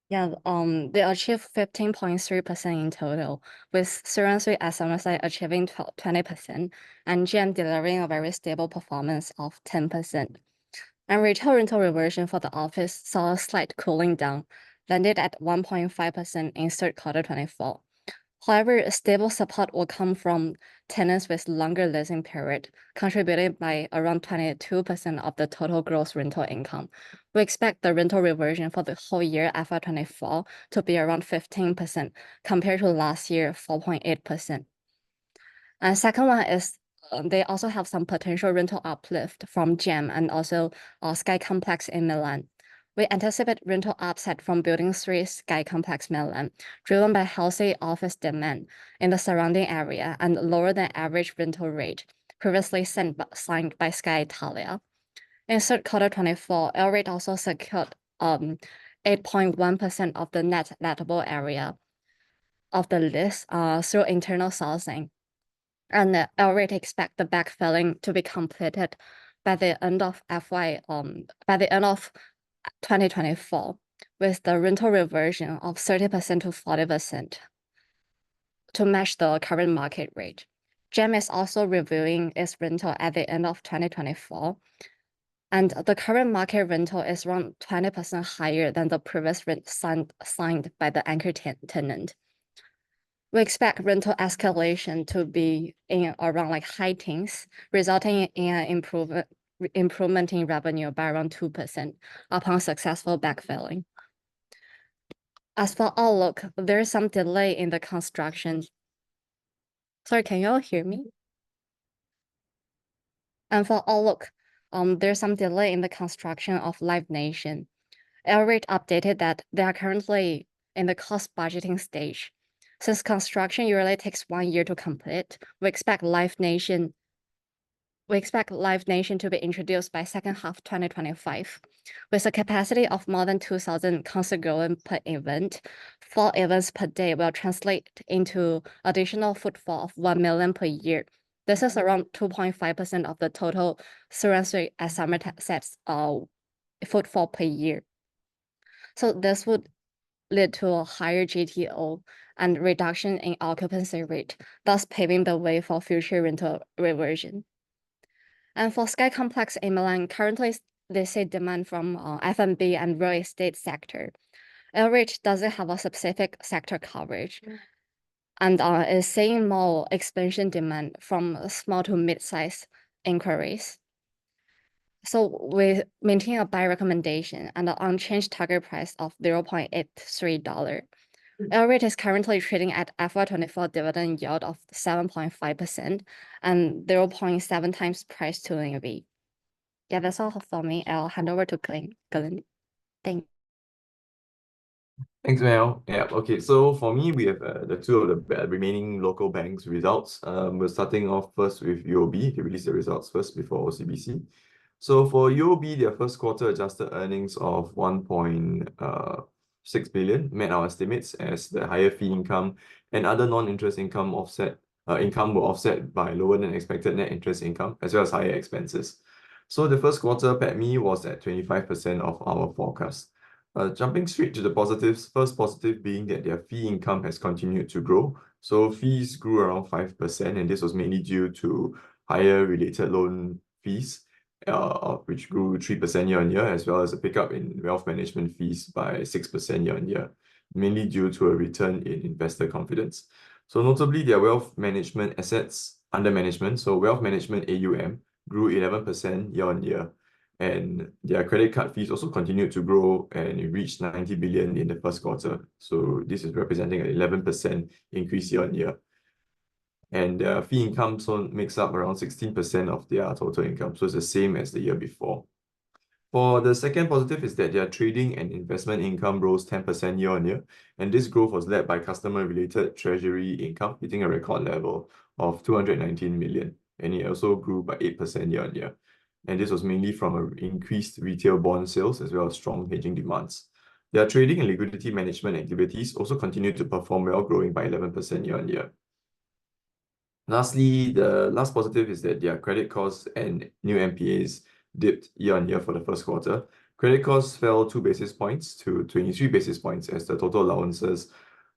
Yeah, they achieved 15.3% in total, with Suran as MSI achieving 20% and GM delivering a very stable performance of 10%. And retail rental reversion for the office saw a slight cooling down, landed at 1.5% in third quarter 24. However, stable support will come from tenants with longer leasing period, contributing by around 22% of the total gross rental income. We expect the rental reversion for the whole year FY24 to be around 15% compared to last year 4.8%. And second one is they also have some potential rental uplift from GEM and also Sky Complex in Milan. We anticipate rental upside from Building 3 Sky Complex Milan, driven by healthy office demand in the surrounding area and lower than average rental rate previously signed by Sky Italia. In third quarter 24, L-REIT also secured 8.1% of the net lettable area of the lease through internal sourcing. And the L-REIT expect the backfilling to be completed by the end of 2024, with the rental reversion of 30% to 40% to match the current market rate. GEM is also reviewing its rental at the end of 2024, and the current market rental is around 20% higher than the previous rent signed by the anchor tenant. We expect rental escalation to be in around like high teens, resulting in an improvement in revenue by around 2% upon successful backfilling. As for outlook, there is some delay in the construction. Sorry, can you all hear me? And for outlook, there's some delay in the construction of Live Nation. L-REIT updated that they are currently in the cost budgeting stage. Since construction usually takes 1 year to complete, we expect Live Nation to be introduced by second half 2025. With a capacity of more than 2,000 concert per event, 4 events per day will translate into additional footfall of 1 million per year. This is around 2.5% of the total Suran as Somerset's footfall per year. So this would lead to a higher GTO and reduction in occupancy rate, thus paving the way for future rental reversion. And for Sky Complex in Milan, currently they see demand from F&B and real estate sector. L-REIT doesn't have a specific sector coverage and is seeing more expansion demand from small to mid-size inquiries. So we maintain a buy recommendation and an unchanged target price of $0.83. L-REIT is currently trading at FY24 dividend yield of 7.5% and 0.7 times price to NAV. Yeah, that's all for me. I'll hand over to Glenn. Thanks. Thanks, Mel. Yeah, okay. So for me, we have the two of the remaining local banks results. We're starting off first with UOB. They released the results first before OCBC. So for UOB, their first quarter adjusted earnings of 1.6 billion met our estimates as the higher fee income and other non-interest income were offset by lower than expected net interest income as well as higher expenses. So the first quarter PATMI was at 25% of our forecast. Jumping straight to the positives, first positive being that their fee income has continued to grow. So fees grew around 5%, and this was mainly due to higher related loan fees, which grew 3% year-on-year, as well as a pickup in wealth management fees by 6% year-on-year, mainly due to a return in investor confidence. So notably, their wealth management assets under management, so wealth management AUM, grew 11% year-on-year. And their credit card fees also continued to grow, and it reached 90 billion in the first quarter. So this is representing an 11% increase year-on-year. And their fee income makes up around 16% of their total income. So it's the same as the year before. For the second positive is that their trading and investment income rose 10% year-on-year. And this growth was led by customer-related treasury income, hitting a record level of 219 million. And it also grew by 8% year-on-year. And this was mainly from increased retail bond sales as well as strong hedging demands. Their trading and liquidity management activities also continued to perform well, growing by 11% year-on-year. Lastly, the last positive is that their credit costs and new NPAs dipped year-on-year for the first quarter. Credit costs fell 2 basis points to 23 basis points as the total allowances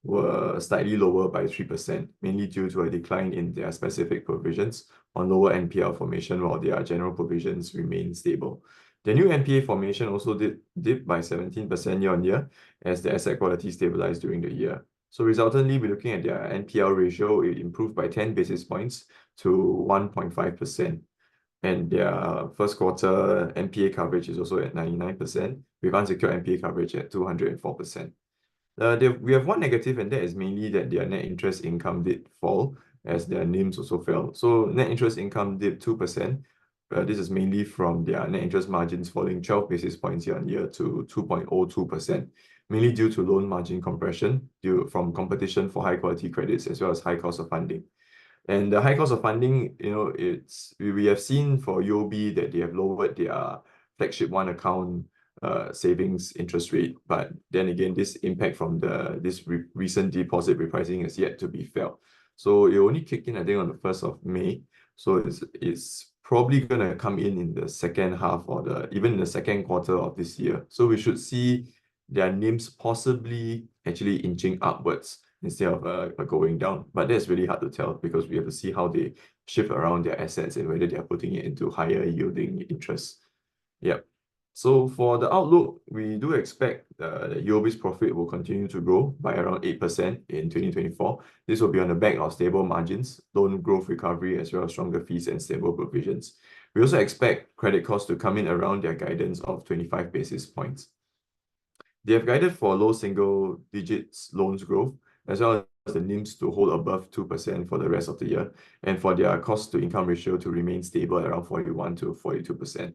were slightly lower by 3%, mainly due to a decline in their specific provisions on lower NPL formation, while their general provisions remain stable. The new NPA formation also dipped by 17% year-on-year as the asset quality stabilized during the year. So resultantly, we're looking at their NPL ratio, it improved by 10 basis points to 1.5%. And their first quarter NPA coverage is also at 99%, with unsecured NPA coverage at 204%. We have one negative, and that is mainly that their net interest income did fall as their NIMs also fell. So net interest income dipped 2%. This is mainly from their net interest margins falling 12 basis points year-on-year to 2.02%, mainly due to loan margin compression due from competition for high quality credits as well as high cost of funding. And the high cost of funding, we have seen for UOB that they have lowered their flagship one account savings interest rate, but then again, this impact from this recent deposit repricing is yet to be felt. So it only kicked in, I think, on the 1st of May. So it's probably going to come in the second half or even in the second quarter of this year. So we should see their NIMs possibly actually inching upwards instead of going down. But that's really hard to tell because we have to see how they shift around their assets and whether they are putting it into higher yielding interest. Yep. So for the outlook, we do expect that UOB's profit will continue to grow by around 8% in 2024. This will be on the back of stable margins, loan growth recovery, as well as stronger fees and stable provisions. We also expect credit costs to come in around their guidance of 25 basis points. They have guided for low single digits loans growth, as well as the NIMs to hold above 2% for the rest of the year, and for their cost to income ratio to remain stable around 41 to 42%.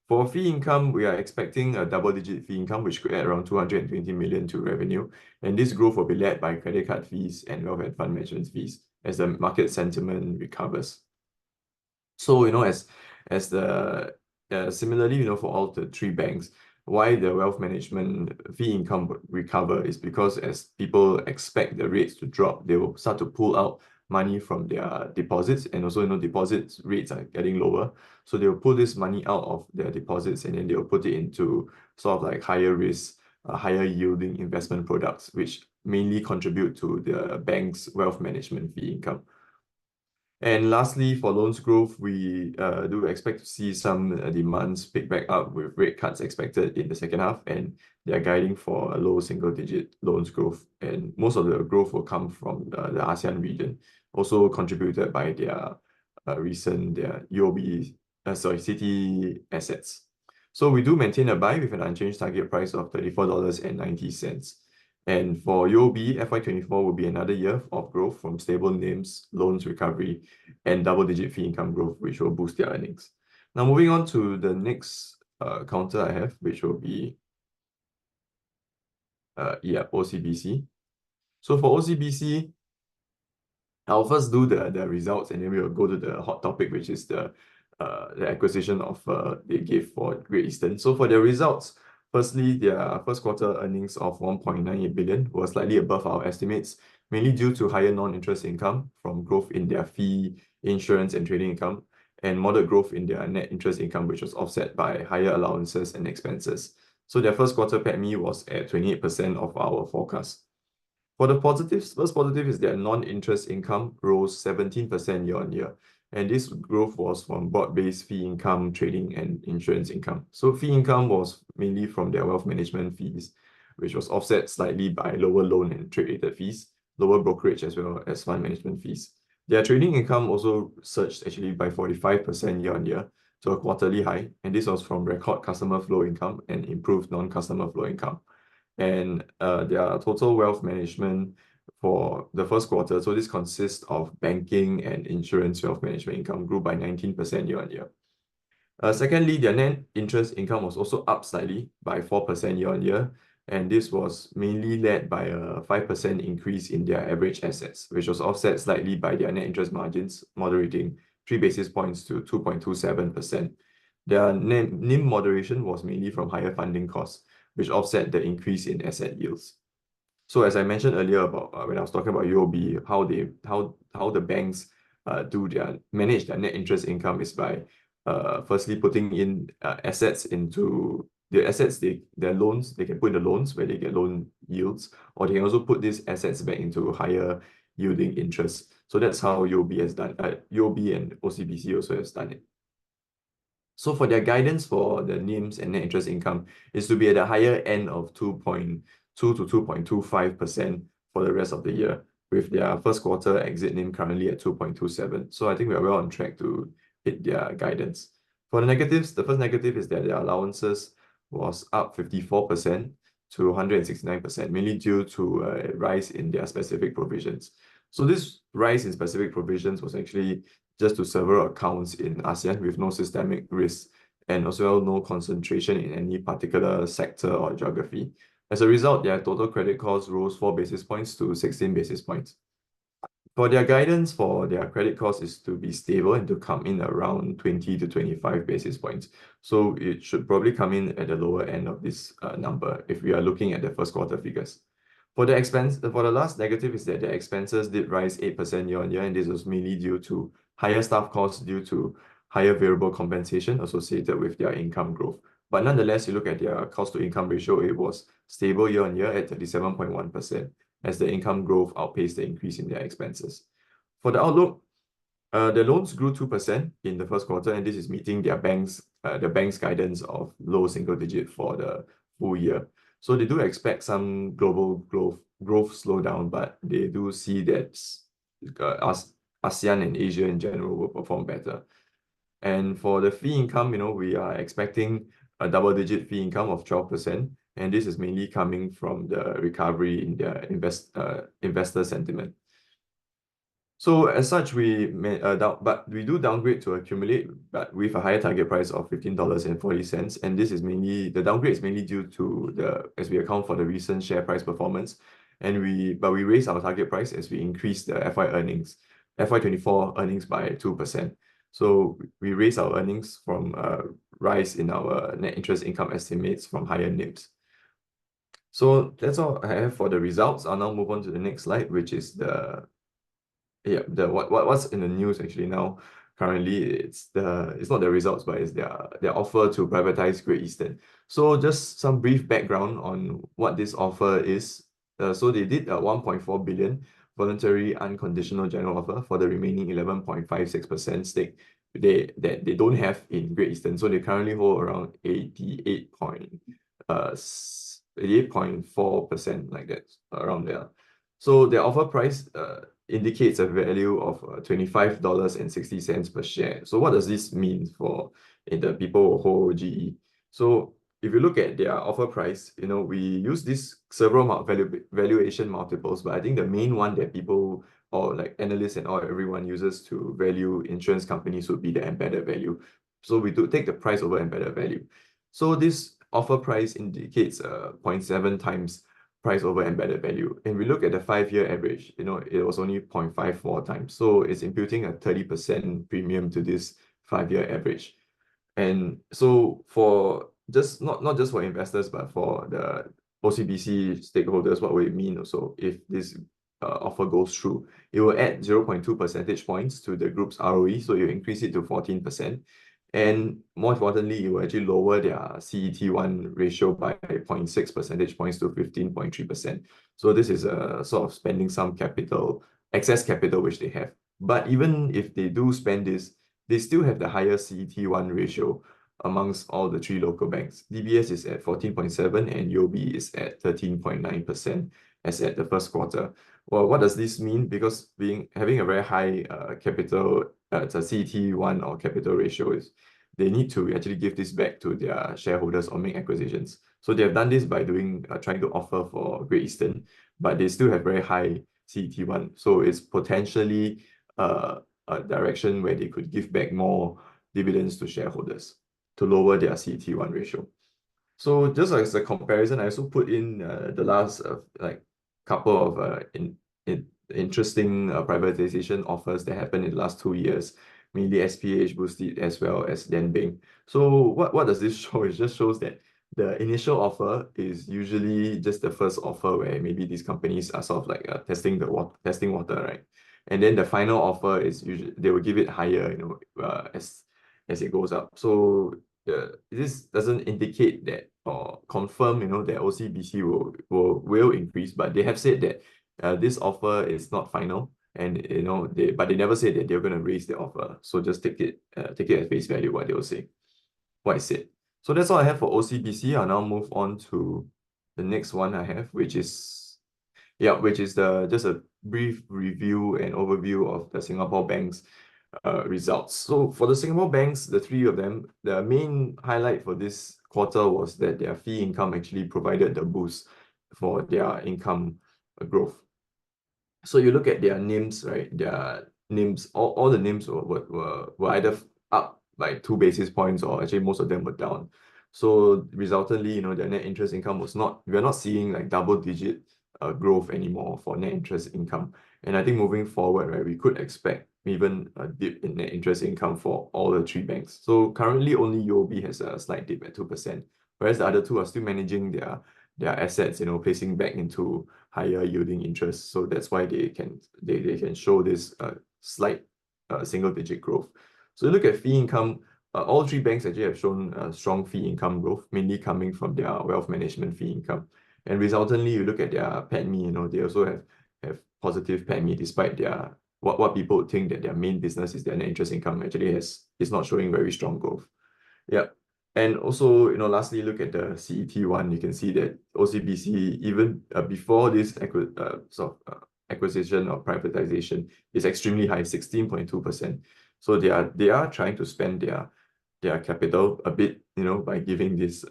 For fee income, we are expecting a double-digit fee income, which could add around 220 million to revenue. And this growth will be led by credit card fees and wealth and fund management fees as the market sentiment recovers. So, similarly, for all the three banks, why the wealth management fee income would recover is because as people expect the rates to drop, they will start to pull out money from their deposits, and also deposits rates are getting lower, so they will pull this money out of their deposits and then they will put it into sort of like higher risk, higher yielding investment products, which mainly contribute to the bank's wealth management fee income. And lastly, for loans growth, we do expect to see some demands pick back up with rate cuts expected in the second half, and they are guiding for a low single-digit loans growth. And most of the growth will come from the ASEAN region, also contributed by their recent UOB, Citi assets. So we do maintain a buy with an unchanged target price of $34.90. And for UOB, FY24 will be another year of growth from stable NIMs, loans recovery, and double-digit fee income growth, which will boost their earnings. Now, moving on to the next counter I have, which will be OCBC. So for OCBC, I'll first do the results, and then we will go to the hot topic, which is the acquisition of they gave for Great Eastern. So for their results, firstly, their first quarter earnings of 1.98 billion were slightly above our estimates, mainly due to higher non-interest income from growth in their fee, insurance, and trading income, and moderate growth in their net interest income, which was offset by higher allowances and expenses. So their first quarter PATMI was at 28% of our forecast. For the positives, first positive is their non-interest income rose 17% year-on-year. And this growth was from broad-based fee income, trading, and insurance income. So fee income was mainly from their wealth management fees, which was offset slightly by lower loan and trade-related fees, lower brokerage, as well as fund management fees. Their trading income also surged actually by 45% year-on-year to a quarterly high, and this was from record customer flow income and improved non-customer flow income. And their total wealth management for the first quarter, so this consists of banking and insurance wealth management income, grew by 19% year-on-year. Secondly, their net interest income was also up slightly by 4% year-on-year, and this was mainly led by a 5% increase in their average assets, which was offset slightly by their net interest margins, moderating 3 basis points to 2.27%. Their NIM moderation was mainly from higher funding costs, which offset the increase in asset yields. So as I mentioned earlier about when I was talking about UOB, how the banks manage their net interest income is by firstly putting in assets into the assets, their loans, they can put in the loans where they get loan yields, or they can also put these assets back into higher yielding interest. So that's how UOB has done, UOB and OCBC also has done it. So for their guidance for the NIMs and net interest income is to be at the higher end of 2.2 to 2.25% for the rest of the year, with their first quarter exit NIM currently at 2.27. So I think we are well on track to hit their guidance. For the negatives, the first negative is that their allowances was up 54% to 169%, mainly due to a rise in their specific provisions. So this rise in specific provisions was actually just to several accounts in ASEAN with no systemic risk and also no concentration in any particular sector or geography. As a result, their total credit cost rose 4 basis points to 16 basis points. For their guidance for their credit cost is to be stable and to come in around 20 to 25 basis points. So it should probably come in at the lower end of this number if we are looking at the first quarter figures. For the last negative is that their expenses did rise 8% year on year, and this was mainly due to higher staff costs due to higher variable compensation associated with their income growth. But nonetheless, you look at their cost to income ratio, it was stable year on year at 37.1%, as the income growth outpaced the increase in their expenses. For the outlook, the loans grew 2% in the first quarter, and this is meeting their bank's guidance of low single digit for the full year. So they do expect some global growth slowdown, but they do see that ASEAN and Asia in general will perform better. And for the fee income, we are expecting a double-digit fee income of 12%, and this is mainly coming from the recovery in their investor sentiment. So as such, we do downgrade to accumulate, but with a higher target price of $15.40, and this is mainly the downgrade is mainly due to as we account for the recent share price performance, and we raise our target price as we increase the FY24 earnings by 2%. So we raise our earnings from a rise in our net interest income estimates from higher NIMs. So that's all I have for the results. I'll now move on to the next slide, which is what's in the news actually now. Currently, it's not the results, but it's their offer to privatize Great Eastern. So just some brief background on what this offer is. So they did a 1.4 billion voluntary unconditional general offer for the remaining 11.56% stake that they don't have in Great Eastern. So they currently hold around 88.4%, like that, around there. So their offer price indicates a value of $25.60 per share. So what does this mean for the people who hold GE? So if you look at their offer price, we use this several valuation multiples, but I think the main one that people or like analysts and everyone uses to value insurance companies would be the embedded value. So we do take the price over embedded value. So this offer price indicates 0.7 times price over embedded value. And we look at the 5-year average, it was only 0.54 times. So it's imputing a 30% premium to this 5-year average. And so for not just for investors, but for the OCBC stakeholders, what will it mean also if this offer goes through? It will add 0.2 percentage points to the group's ROE, so you increase it to 14%. And more importantly, it will actually lower their CET1 ratio by 0.6 percentage points to 15.3%. So this is a sort of spending some excess capital which they have. But even if they do spend this, they still have the higher CET1 ratio amongst all the 3 local banks. DBS is at 14.7 and UOB is at 13.9% as at the first quarter. Well, what does this mean? Because having a very high capital, it's a CET1 or capital ratio, they need to actually give this back to their shareholders or make acquisitions. So they have done this by trying to offer for Great Eastern, but they still have very high CET1. So it's potentially a direction where they could give back more dividends to shareholders to lower their CET1 ratio. So just as a comparison, I also put in the last couple of interesting privatization offers that happened in the last 2 years, mainly SPH, Boosted, as well as Denbing. So what does this show? It just shows that the initial offer is usually just the first offer where maybe these companies are sort of like testing water, right? And then the final offer is usually they will give it higher, as it goes up. So this doesn't indicate that or confirm, you know, that OCBC will increase, but they have said that this offer is not final, and you know they never said that they're going to raise the offer. So just take it at face value what they will say, what I said. So that's all I have for OCBC. I'll now move on to the next one I have, which is just a brief review and overview of the Singapore banks results. So for the Singapore banks, the three of them, the main highlight for this quarter was that their fee income actually provided the boost for their income growth. So you look at their NIMs, right? Their NIMs, all the NIMs were either up by 2 basis points, or actually most of them were down. So resultantly, you know, their net interest income we're not seeing like double-digit growth anymore for net interest income. And I think moving forward, right, we could expect even a dip in net interest income for all the three banks. So currently only UOB has a slight dip at 2%, whereas the other two are still managing their assets, you know, placing back into higher yielding interest. So that's why they can show this slight single-digit growth. So you look at fee income, all three banks actually have shown strong fee income growth, mainly coming from their wealth management fee income. And resultantly, you look at their PATMI, you know, they also have positive PATMI despite their what people would think that their main business is their net interest income actually is not showing very strong growth. Yeah. And also, you know, lastly, look at the CET1. You can see that OCBC, even before this acquisition or privatization, is extremely high, 16.2%. So they are trying to spend their capital a bit, you know, by giving this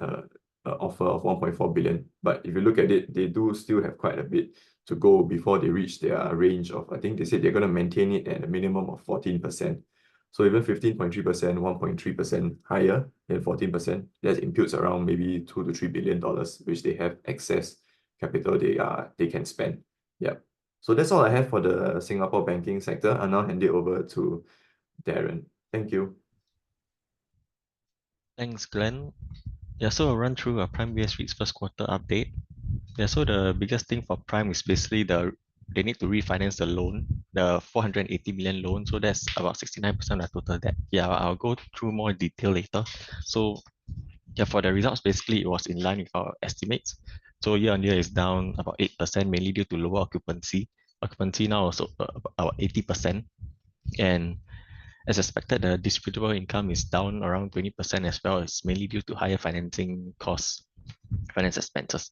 offer of 1.4 billion. But if you look at it, they do still have quite a bit to go before they reach their range of, I think they said they're going to maintain it at a minimum of 14%. So even 15.3%, 1.3% higher than 14%, that imputes around maybe $2 to $3 billion, which they have excess capital they can spend. Yeah. So that's all I have for the Singapore banking sector. I'll now hand it over to Darren. Thank you. Thanks, Glenn. Yeah, so I'll run through a Prime US REIT's first quarter update. Yeah, so the biggest thing for Prime is basically they need to refinance the loan, the 480 million loan. So that's about 69% of the total debt. Yeah, I'll go through more detail later. So yeah, for the results, basically it was in line with our estimates. So year on year is down about 8%, mainly due to lower occupancy. Occupancy now also about 80%. And as expected, the distributable income is down around 20% as well. It's mainly due to higher financing costs, finance expenses.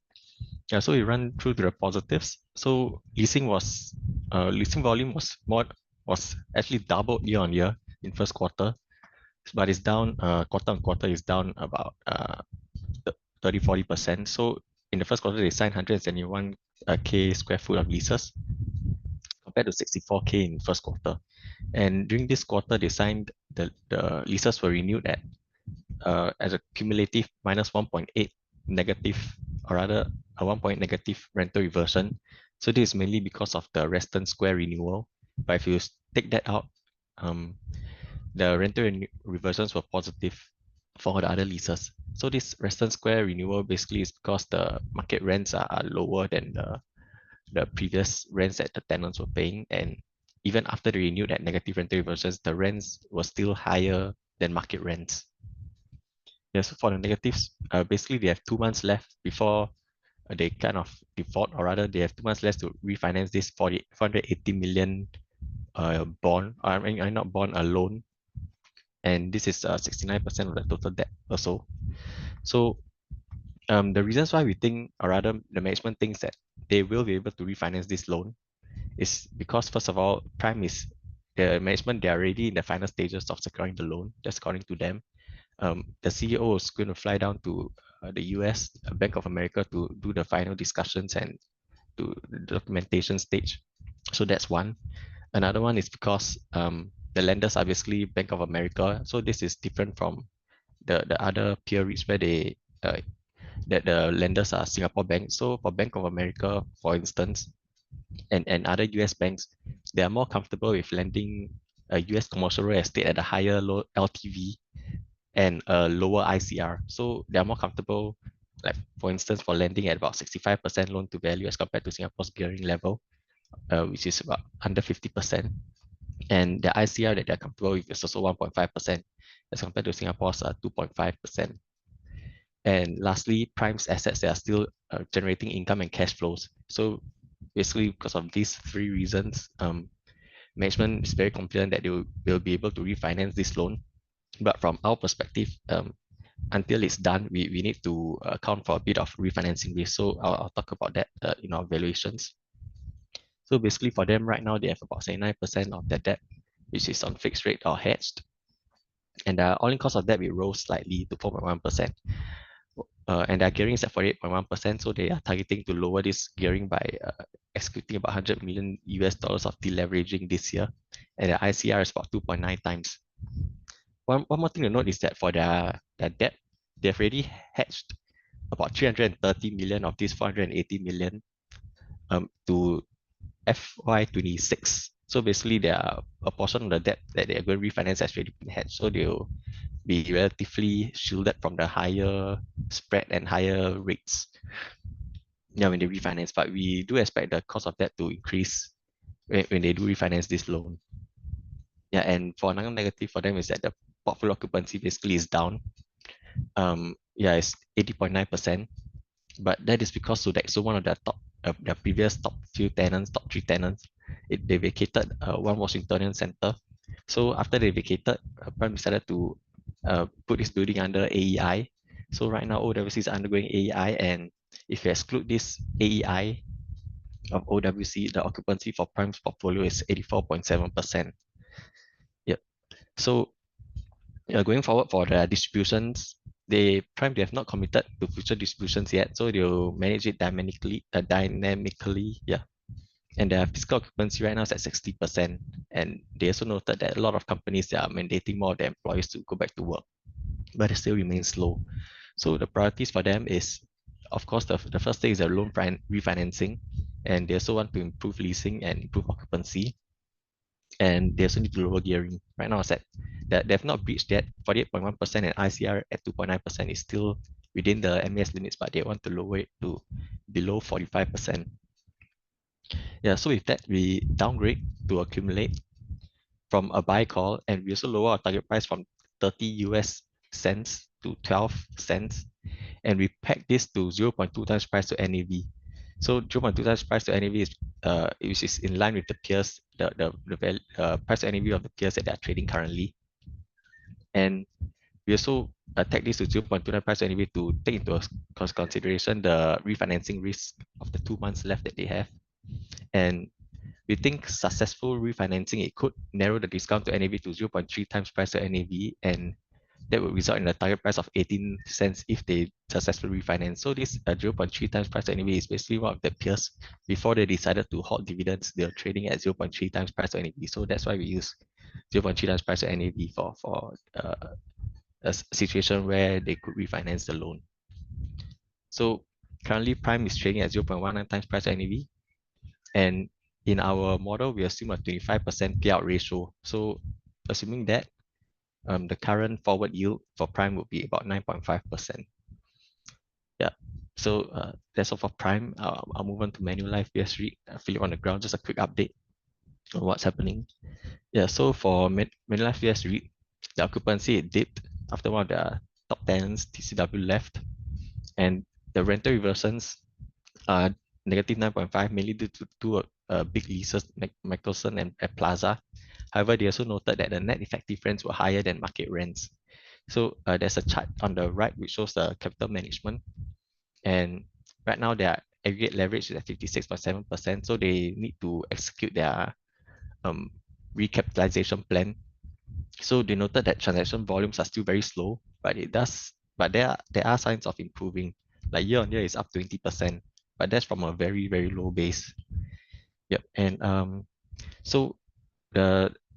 Yeah, so we run through the positives. So leasing volume was actually doubled year on year in first quarter, but it's down quarter on quarter is down about 30-40%. So in the first quarter they signed 171K square foot of leases compared to 64K in first quarter. And during this quarter, they signed the leases were renewed at as a cumulative minus 1.8 negative, or rather a 1 point negative rental reversion. So this is mainly because of the Western Square renewal. But if you take that out, the rental reversions were positive for the other leases. So this Western Square renewal basically is because the market rents are lower than the previous rents that the tenants were paying, and even after they renewed at negative rental reversions, the rents were still higher than market rents. Yes, for the negatives, basically they have 2 months left before they kind of default, or rather they have 2 months left to refinance this 480 million bond, I mean not bond, a loan, and this is 69% of the total debt also. So the reasons why we think, or rather the management thinks that they will be able to refinance this loan is because, first of all, Prime is the management, they are already in the final stages of securing the loan, just according to them. The CEO is going to fly down to the US, Bank of America, to do the final discussions and to the documentation stage. So that's one. Another one is because the lenders are basically Bank of America. So this is different from the other peer REITs where they that the lenders are Singapore banks. So for Bank of America, for instance, and other US banks, they are more comfortable with lending a US commercial real estate at a higher low LTV and a lower ICR. So they are more comfortable, like for instance, for lending at about 65% loan to value as compared to Singapore's gearing level, which is about under 50%. And the ICR that they're comfortable with is also 1.5%. as compared to Singapore's 2.5%. And lastly, Prime's assets that are still generating income and cash flows. So basically, because of these three reasons, management is very confident that they will be able to refinance this loan. But from our perspective, until it's done, we need to account for a bit of refinancing risk. So I'll talk about that in our valuations. So basically for them right now, they have about 79% of their debt, which is on fixed rate or hedged. And the all-in cost of debt will rose slightly to 4.1%. And their gearing is at 48.1%. So they are targeting to lower this gearing by executing about $100 million of deleveraging this year. And the ICR is about 2.9 times. One more thing to note is that for their debt, they've already hedged about 330 million of this 480 million to FY26. So basically, there are a portion of the debt that they are going to refinance has already been hedged. So they'll be relatively shielded from the higher spread and higher rates when they refinance. But we do expect the cost of debt to increase when they do refinance this loan. Yeah, and for another negative for them is that the portfolio occupancy basically is down. It's 80.9%. But that is because Sodexo, one of their previous top three tenants, they vacated One Washingtonian Center. So after they vacated, Prime decided to put this building under AEI. So right now, OWC is undergoing AEI, and if you exclude this AEI of OWC, the occupancy for Prime's portfolio is 84.7%. Yep. So going forward for the distributions, they have not committed to future distributions yet, so they'll manage it dynamically. Yeah. And their fiscal occupancy right now is at 60%. And they also noted that a lot of companies are mandating more of their employees to go back to work, but it still remains low. So the priorities for them is, of course, the first thing is a loan refinancing, and they also want to improve leasing and improve occupancy. And they also need to lower gearing. Right now, that they've not breached yet. 48.1% and ICR at 2.9% is still within the MAS limits, but they want to lower it to below 45%. Yeah, so with that, we downgrade to accumulate from a buy call, and we also lower our target price from 30 US cents to 12 cents, and we peg this to 0.2 times price to NAV. So 0.2 times price to NAV is which is in line with the peers, the price to NAV of the peers that they are trading currently. And we also tag this to 0.29 price to NAV to take into consideration the refinancing risk of the 2 months left that they have. And we think successful refinancing, it could narrow the discount to NAV to 0.3 times price to NAV, and that would result in a target price of 18 cents if they successfully refinance. So this 0.3 times price to NAV is basically one of the peers. Before they decided to halt dividends, they were trading at 0.3 times price to NAV. So that's why we use 0.3 times price to NAV for a situation where they could refinance the loan. So currently Prime is trading at 0.19 times price to NAV. And in our model, we assume a 25% payout ratio. So assuming that, the current forward yield for Prime would be about 9.5%. Yeah. So that's all for Prime. I'll move on to Manulife US REIT. Phillip on the ground, just a quick update on what's happening. Yeah. So for Manulife US REIT, the occupancy dipped after one of the top tenants, TCW, left, and the rental reversions are negative 9.5, mainly due to two big leases, Michelson and Plaza. However, they also noted that the net effective rents were higher than market rents. So there's a chart on the right which shows the capital management. And right now their aggregate leverage is at 56.7%. So they need to execute their recapitalization plan. So they noted that transaction volumes are still very slow, but there are signs of improving. Like year on year is up 20%, but that's from a very, very low base. Yep. And so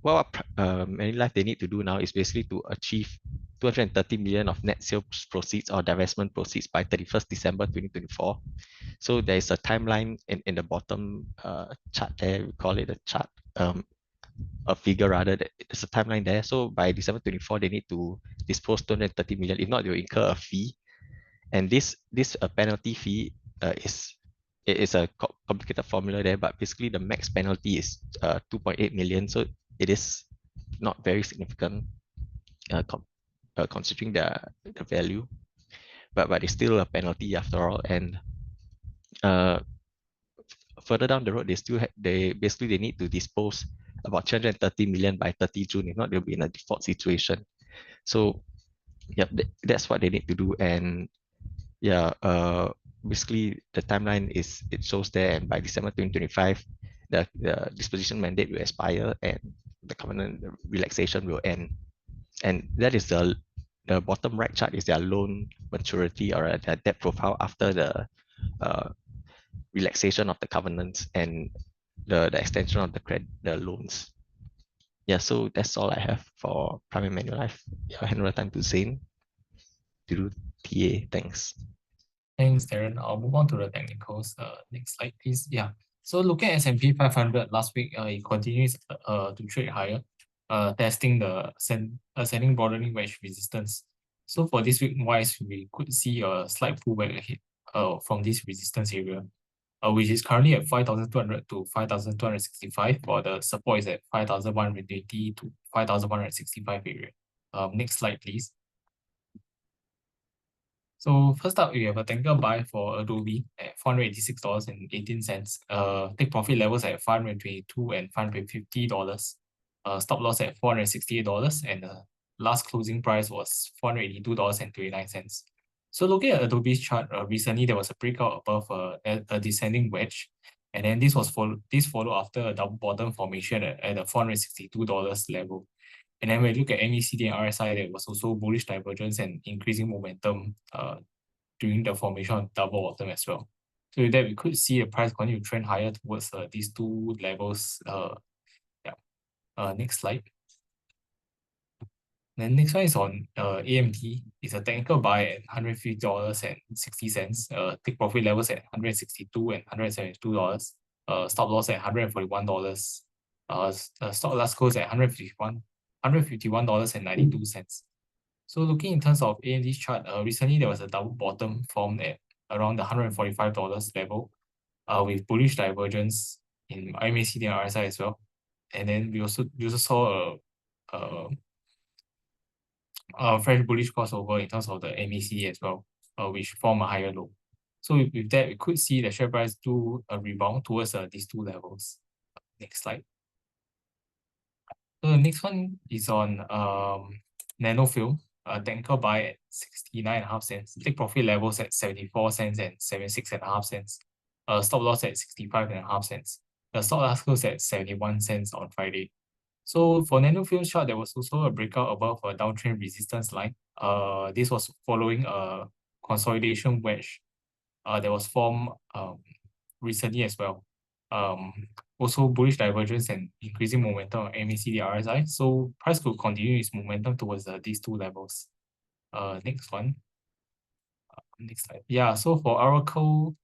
what Manulife they need to do now is basically to achieve 230 million of net sales proceeds or divestment proceeds by 31st December 2024. So there is a timeline in the bottom chart there. We call it a chart, a figure rather. There's a timeline there. So by December 24, they need to dispose 230 million. If not, they'll incur a fee. And this penalty fee is a complicated formula there, but basically the max penalty is 2.8 million. So it is not very significant considering the value, but it's still a penalty after all. And further down the road, they basically need to dispose about 330 million by 30 June. If not, they'll be in a default situation. So, yep, that's what they need to do. And yeah, basically the timeline it shows there, and by December 2025, the disposition mandate will expire and the covenant relaxation will end. And that is the bottom right chart is their loan maturity or their debt profile after the relaxation of the covenants and the extension of the loans. Yeah, so that's all I have for Prime and Manulife. I'll hand over time to Zane to do TA. Thanks. Thanks, Darren. I'll move on to the technicals. Next slide, please. Yeah. So looking at S&P 500 last week, it continues to trade higher, testing the ascending broadening wedge resistance. So for this week wise, we could see a slight pullback ahead from this resistance area, which is currently at 5,200 to 5,265, while the support is at 5,120 to 5,165 area. Next slide, please. So first up, we have a technical buy for Adobe at $486.18. Take profit levels at $522 and $550. Stop loss at $468, and the last closing price was $482.29. So looking at Adobe's chart, recently there was a breakout above a descending wedge, and then this followed after a double bottom formation at the $462 level. And then when we look at MACD and RSI, there was also bullish divergence and increasing momentum during the formation of double bottom as well. So with that, we could see the price continue to trend higher towards these two levels. Next slide. Then next one is on AMT. It's a technical buy at $150.60. Take profit levels at $162 and $172. Stop loss at $141. Stock last close at $151.92. So looking in terms of AMD's chart, recently there was a double bottom formed at around the $145 level, with bullish divergence in MACD and RSI as well. And then we also saw a fresh bullish crossover in terms of the MACD as well, which form a higher low. So with that, we could see the share price do a rebound towards these two levels. Next slide. So the next one is on Nanofilm, a technical buy at 69.5 cents. Take profit levels at 74 cents and 76.5 cents. Stop loss at 65.5 cents. The stock last close at 71 cents on Friday. So for Nanofilm chart, there was also a breakout above a downtrend resistance line. This was following a consolidation wedge that was formed recently as well. Also bullish divergence and increasing momentum on MACD RSI. So price could continue its momentum towards these two levels. Next one. Next slide. Yeah, so for Oracle,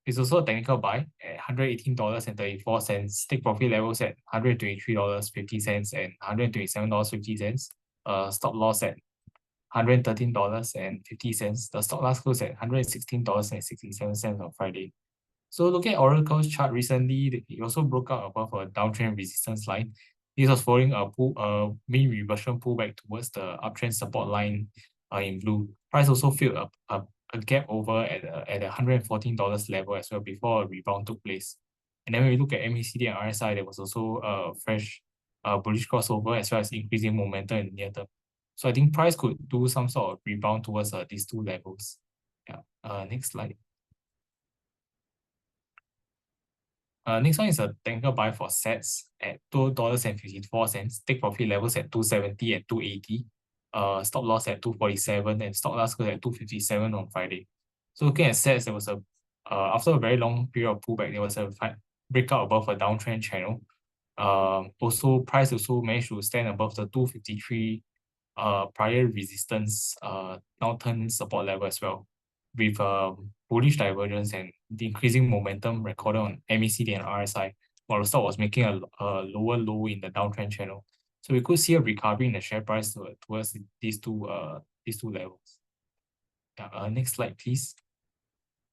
it's also a technical buy at $118.34. Take profit levels at $123.50 and $127.50. Stop loss at $113.50. The stock last close at $116.67 on Friday. So looking at Oracle's chart recently, it also broke out above a downtrend resistance line. This was following a mean reversion pullback towards the uptrend support line in blue. Price also filled a gap over at the $114 level as well before a rebound took place. And then when we look at MACD and RSI, there was also a fresh bullish crossover as well as increasing momentum in the near term. So I think price could do some sort of rebound towards these two levels. Yeah. Next slide. Next one is a technical buy for sets at $2.54. Take profit levels at 270 and 280. Stop loss at 247 and stock last close at 257 on Friday. So looking at sets, there was after a very long period of pullback, there was a breakout above a downtrend channel. Also, price also managed to stand above the 253 prior resistance downturn support level as well, with bullish divergence and the increasing momentum recorded on MACD and RSI, while the stock was making a lower low in the downtrend channel. So we could see a recovery in the share price towards these two levels. Yeah, next slide, please.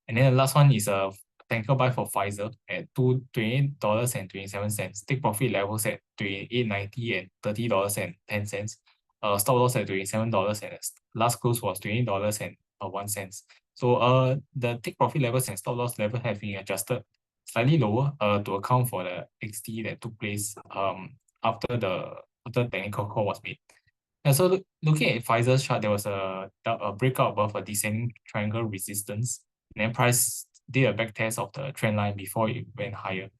And then the last one is a technical buy for Pfizer at $28.27. Take profit levels at $28.90 and $30.10. stop loss at $27 and last close was $20.01. So the take profit levels and stop loss level have been adjusted slightly lower to account for the XT that took place after the technical call was made. And so looking at Pfizer's chart, there was a breakout above a descending triangle resistance, and then price did a back test of the trend line before it went higher.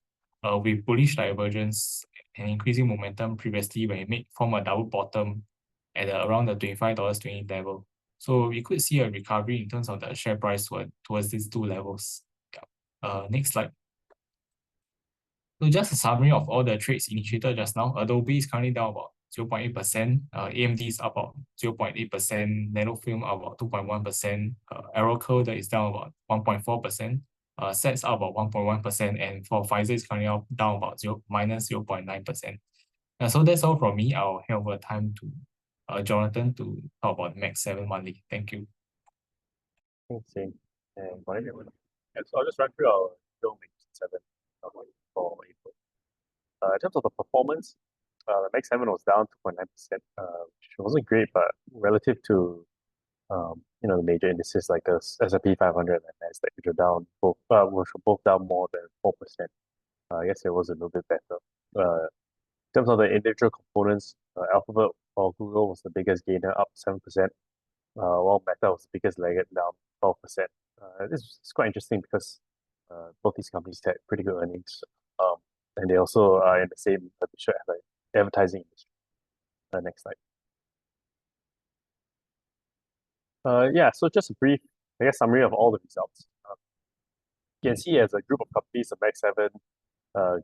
With bullish divergence and increasing momentum previously when it formed a double bottom at around the $25.20 level. So we could see a recovery in terms of the share price towards these two levels. Next slide. So just a summary of all the trades initiated just now. Adobe is currently down about 0.8%, AMD is up about 0.8%, Nanofilm up about 2.1%, Aerocal that is down about 1.4%, SET's up about 1.1%, and for Pfizer is currently down about minus 0.9%. So that's all from me. I'll hand over time to Jonathan to talk about Max 7 monthly. Thank you. Thanks, Shane. And morning, everyone. So I'll just run through our Max 7 for April. In terms of the performance, the Max 7 was down 2.9%, which wasn't great, but relative to the major indices like the S&P 500 and Nasdaq, which were both down more than 4%. I guess it was a little bit better. In terms of the individual components, Alphabet or Google was the biggest gainer, up 7%, while Meta was the biggest laggard, down 12%. This is quite interesting because both these companies had pretty good earnings, and they also are in the same advertising industry. Next slide. So just a brief, summary of all the results. You can see as a group of companies, the Max 7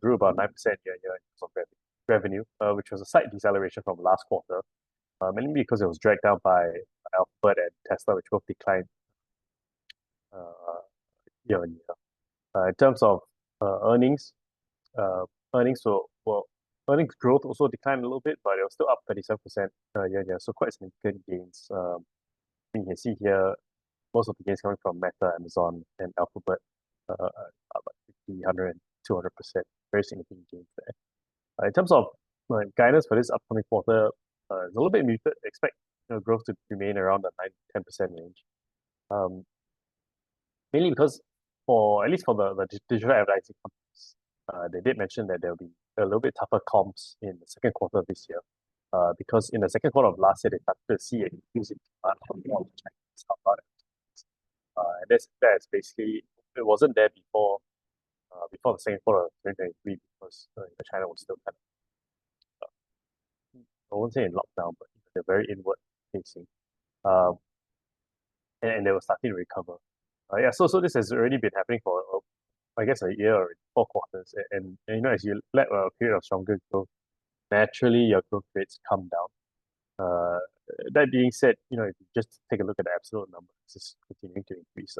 grew about 9% year-on-year in terms of revenue, which was a slight deceleration from last quarter, mainly because it was dragged down by Alphabet and Tesla, which both declined year-on-year. In terms of earnings growth also declined a little bit, but it was still up 37% year-on-year, so quite significant gains. You can see here most of the gains coming from Meta, Amazon, and Alphabet, about 50, 100, and 200%. Very significant gains there. In terms of guidance for this upcoming quarter, it's a little bit muted. Expect growth to remain around the 9-10% range. Mainly because at least for the digital advertising companies, they did mention that there'll be a little bit tougher comps in the second quarter of this year. Because in the second quarter of last year, they started to see an increase in demand from all the Chinese outbound advertisers. And that's basically, it wasn't there before the second quarter of 2023 because China was still kind of, I won't say in lockdown, but they're very inward facing. And they were starting to recover. So this has already been happening for, I guess, a year or 4 quarters. And as you let a period of stronger growth, naturally your growth rates come down. That being said, if you just take a look at the absolute numbers, it's continuing to increase.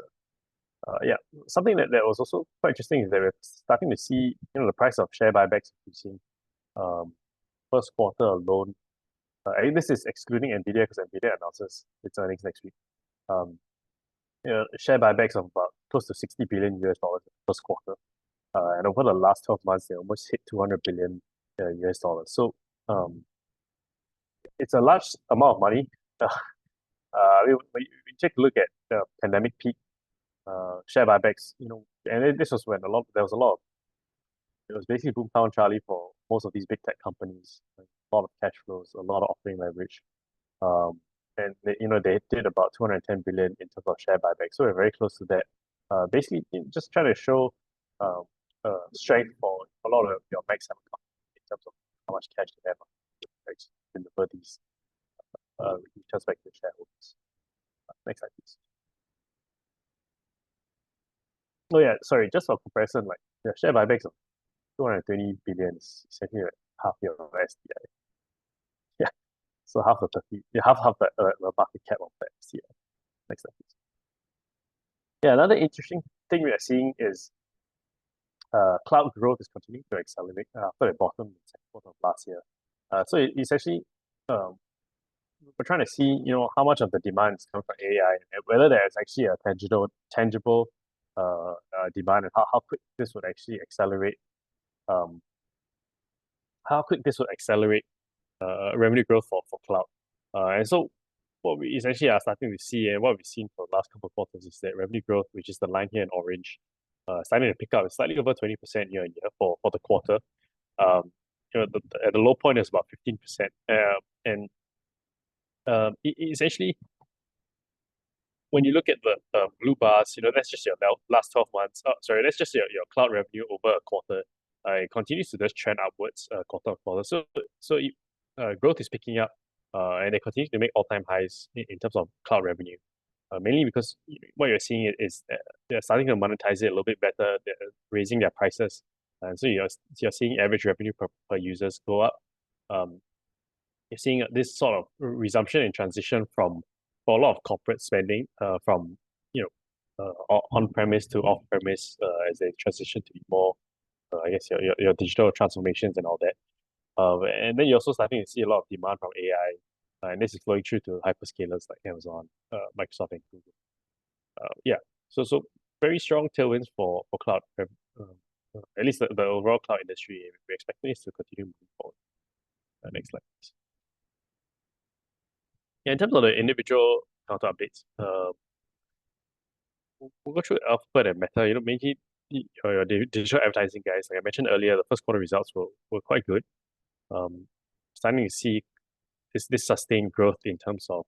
Something that was also quite interesting is that we're starting to see the price of share buybacks increasing. First quarter alone, this is excluding Nvidia because Nvidia announces its earnings next week. Share buybacks of about close to $60 billion in the first quarter, and over the last 12 months they almost hit $200 billion US dollars. So it's a large amount of money. We take a look at the pandemic peak share buybacks, and this was when there was a lot of, it was basically boomtown Charlie for most of these big tech companies, a lot of cash flows, a lot of operating leverage, and they did about 210 billion in terms of share buybacks. So we're very close to that. Basically, just trying to show strength for a lot of your Max 7 companies in terms of how much cash they have to deliver these returns back to shareholders. Next slide, please. Oh yeah, sorry, just for comparison, like the share buybacks of 220 billion is essentially like half your STI. Yeah, so half the market cap of the STI. Next slide, please. Yeah, another interesting thing we are seeing is cloud growth is continuing to accelerate after it bottomed in the second quarter of last year. So it's actually we're trying to see how much of the demand is coming from AI and whether there is actually a tangible demand and how quick this would actually accelerate. How quick this would accelerate revenue growth for cloud. And so what we essentially are starting to see, and what we've seen for the last couple of quarters, is that revenue growth, which is the line here in orange, starting to pick up. It's slightly over 20% year-on-year for the quarter. At the low point, it's about 15%. Essentially, when you look at the blue bars, that's just your last 12 months. That's just your cloud revenue over a quarter. It continues to just trend upwards quarter on quarter. So growth is picking up, and they continue to make all-time highs in terms of cloud revenue. Mainly because what you're seeing is they're starting to monetize it a little bit better. They're raising their prices, and so you're seeing average revenue per users go up. You're seeing this sort of resumption and transition for a lot of corporate spending from on-premise to off-premise as they transition to be more, I guess, your digital transformations and all that. And then you're also starting to see a lot of demand from AI, and this is flowing through to hyperscalers like Amazon, Microsoft, and Google. So very strong tailwinds for cloud, at least the overall cloud industry. We're expecting this to continue moving forward. Next slide, please. In terms of the individual counter updates, we'll go through Alphabet and Meta. Mainly your digital advertising guys. Like I mentioned earlier, the first quarter results were quite good. Starting to see this sustained growth in terms of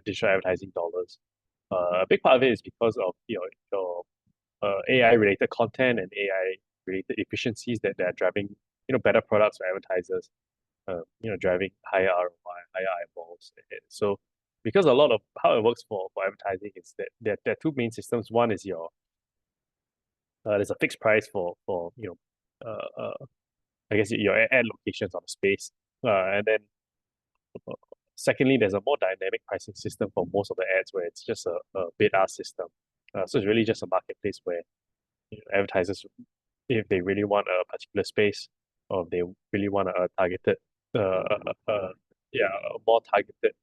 digital advertising dollars. A big part of it is because of your AI-related content and AI-related efficiencies that are driving better products for advertisers. Driving higher ROI, higher eyeballs. So because a lot of how it works for advertising is that there are two main systems. One is there's a fixed price for I guess your ad locations on the space, and then secondly, there's a more dynamic pricing system for most of the ads where it's just a bid-ask system. So it's really just a marketplace where advertisers, if they really want a particular space, or if they really want a targeted more targeted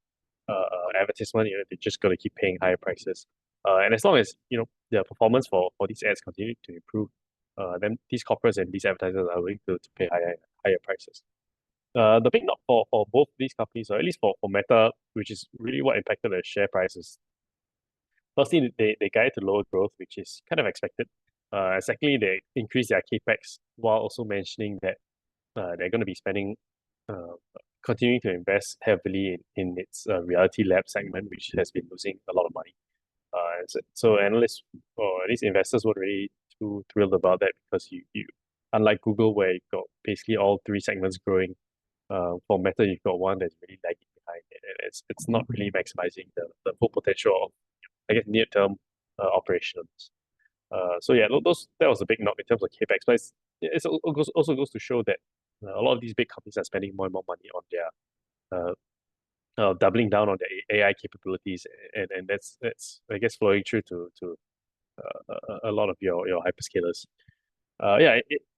advertisement, they're just gonna keep paying higher prices. And as long as the performance for these ads continue to improve, then these corporates and these advertisers are willing to pay higher prices. The big knock for both these companies, or at least for Meta, which is really what impacted the share prices. Firstly, they guided to lower growth, which is kind of expected. Secondly, they increased their capex while also mentioning that they're going to be spending, continuing to invest heavily in its reality lab segment, which has been losing a lot of money. So analysts, or at least investors, weren't really too thrilled about that, because you unlike Google, where you've got basically all three segments growing, for Meta you've got one that's really lagging behind, and it's not really maximizing the full potential of, I guess, near-term operations. So yeah, that was a big knock in terms of capex, but it also goes to show that a lot of these big companies are spending more and more money on their doubling down on their AI capabilities, and that's I guess flowing through to a lot of your hyperscalers.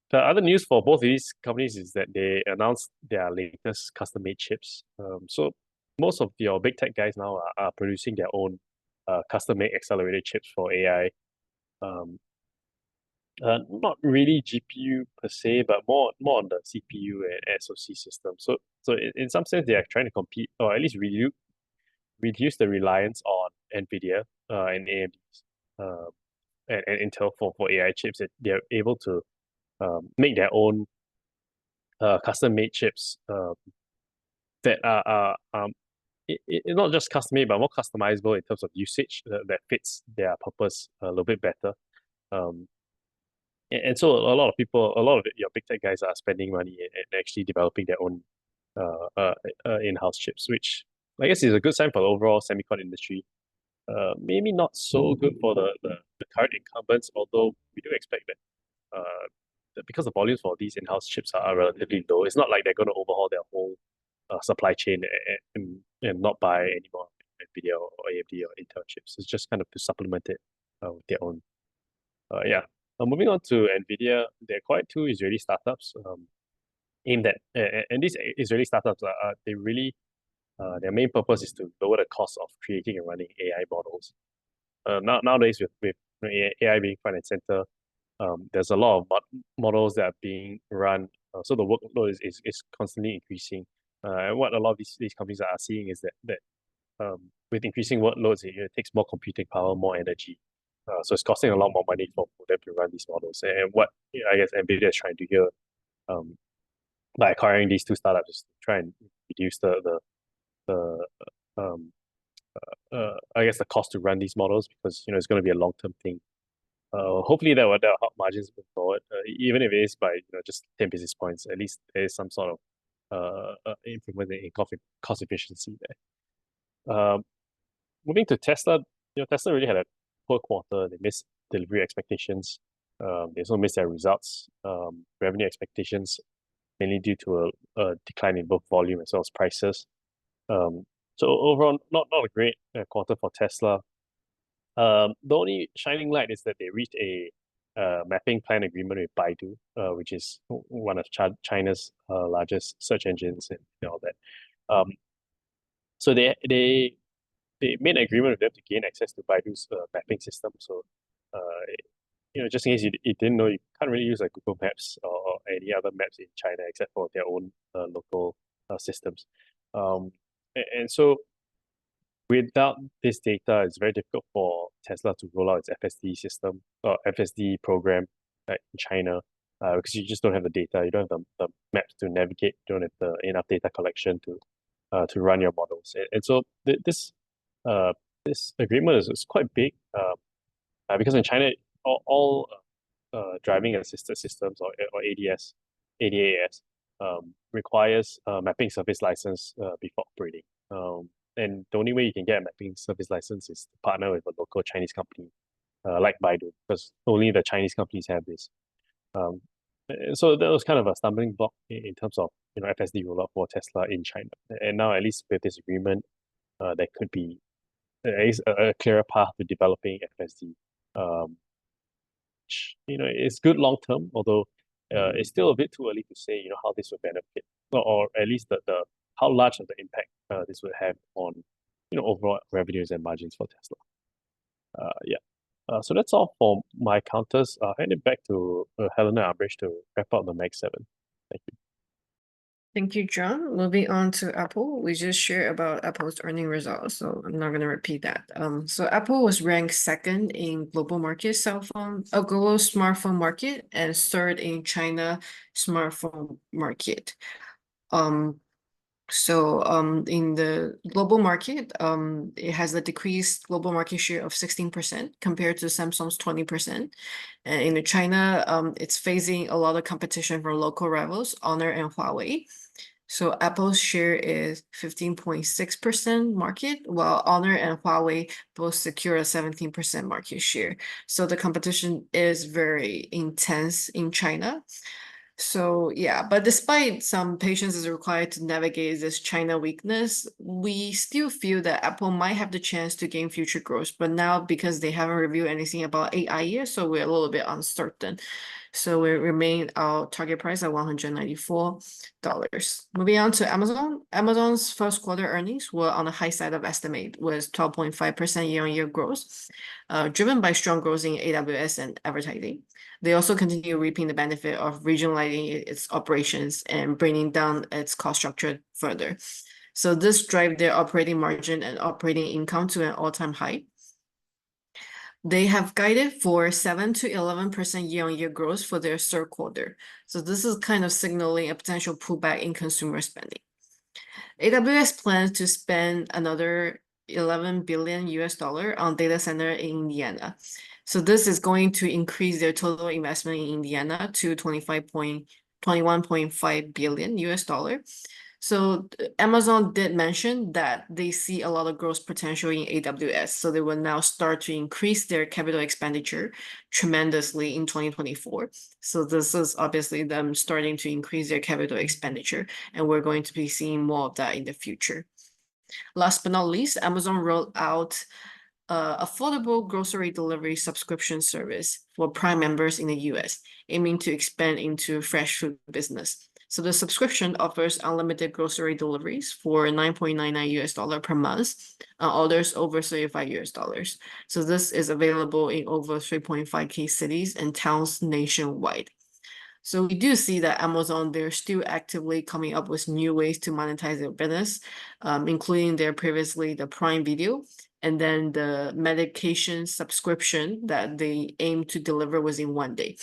The other news for both of these companies is that they announced their latest custom-made chips. So most of your big tech guys now are producing their own custom-made accelerated chips for AI. Not really GPU per se, but more on the CPU and SoC system. So in some sense, they are trying to compete, or at least reduce the reliance on NVIDIA and AMD and Intel for AI chips. That they're able to make their own custom-made chips that are not just custom-made, but more customizable in terms of usage that fits their purpose a little bit better. And so a lot of your big tech guys are spending money and actually developing their own in-house chips, which I guess is a good sign for the overall semicon industry. Maybe not so good for the current incumbents, although we do expect that because the volumes for these in-house chips are relatively low, it's not like they're going to overhaul their whole supply chain and not buy any more NVIDIA or AMD or Intel chips. It's just kind of to supplement it with their own. Moving on to NVIDIA, they acquired two Israeli startups aimed at, and these Israeli startups their main purpose is to lower the cost of creating and running AI models. Nowadays, with AI being front and center, there's a lot of models that are being run, so the workload is constantly increasing. And what a lot of these companies are seeing is that with increasing workloads, it takes more computing power, more energy. So it's costing a lot more money for them to run these models. And what I guess NVIDIA is trying to do by acquiring these two startups is to try and reduce the I guess the cost to run these models, because it's going to be a long-term thing. Hopefully that will help margins move forward. Even if it is by just 10 basis points, at least there is some sort of improvement in cost efficiency there. Moving to Tesla, Tesla really had a poor quarter. They missed delivery expectations. They also missed their results. Revenue expectations, mainly due to a decline in both volume as well as prices. So overall, not a great quarter for Tesla. The only shining light is that they reached a mapping plan agreement with Baidu, which is one of China's largest search engines and all that. So they made an agreement with them to gain access to Baidu's mapping system. So just in case you didn't know, you can't really use like Google Maps or any other maps in China except for their own local systems. And so without this data, it's very difficult for Tesla to roll out its FSD system or FSD program in China, because you just don't have the data. You don't have the maps to navigate. You don't have enough data collection to run your models. And so this agreement is quite big, because in China all driving assisted systems or ADAS requires a mapping service license before operating. And the only way you can get a mapping service license is to partner with a local Chinese company like Baidu, because only the Chinese companies have this. So that was kind of a stumbling block in terms of FSD rollout for Tesla in China. And now, at least with this agreement, there could be a clearer path to developing FSD. It's good long term, although it's still a bit too early to say how this will benefit, or at least the how large of the impact this would have on overall revenues and margins for Tesla. So that's all for my counters. I'll hand it back to Helena and Ambrish to wrap up the next 7. Thank you. Thank you, John. Moving on to Apple, we just shared about Apple's earning results, so I'm not going to repeat that. So Apple was ranked 2nd in global market global smartphone market, and 3rd in China smartphone market. So in the global market, it has a decreased global market share of 16% compared to Samsung's 20%. And in China, it's facing a lot of competition from local rivals, Honor and Huawei. So Apple's share is 15.6% market, while Honor and Huawei both secure a 17% market share. So the competition is very intense in China. So yeah, but despite some patience is required to navigate this China weakness, we still feel that Apple might have the chance to gain future growth. But now, because they haven't revealed anything about AI yet, so we're a little bit uncertain. So we remain our target price at $194. Moving on to Amazon. Amazon's first quarter earnings were on the high side of estimate, with 12.5% year-on-year growth, driven by strong growth in AWS and advertising. They also continue reaping the benefit of regionalizing its operations and bringing down its cost structure further. So this drives their operating margin and operating income to an all-time high. They have guided for 7 to 11% year-on-year growth for their 3rd quarter. So this is kind of signaling a potential pullback in consumer spending. AWS plans to spend another $11 billion on data center in Indiana. So this is going to increase their total investment in Indiana to $21.5 billion. So Amazon did mention that they see a lot of growth potential in AWS. So they will now start to increase their capital expenditure tremendously in 2024. So this is obviously them starting to increase their capital expenditure, and we're going to be seeing more of that in the future. Last but not least, Amazon rolled out affordable grocery delivery subscription service for Prime members in the US, aiming to expand into fresh food business. So the subscription offers unlimited grocery deliveries for $9.99 per month on orders over $35. So this is available in over 3.5K cities and towns nationwide. So we do see that Amazon, they're still actively coming up with new ways to monetize their business, including their previously the Prime Video, and then the medication subscription that they aim to deliver within 1 day.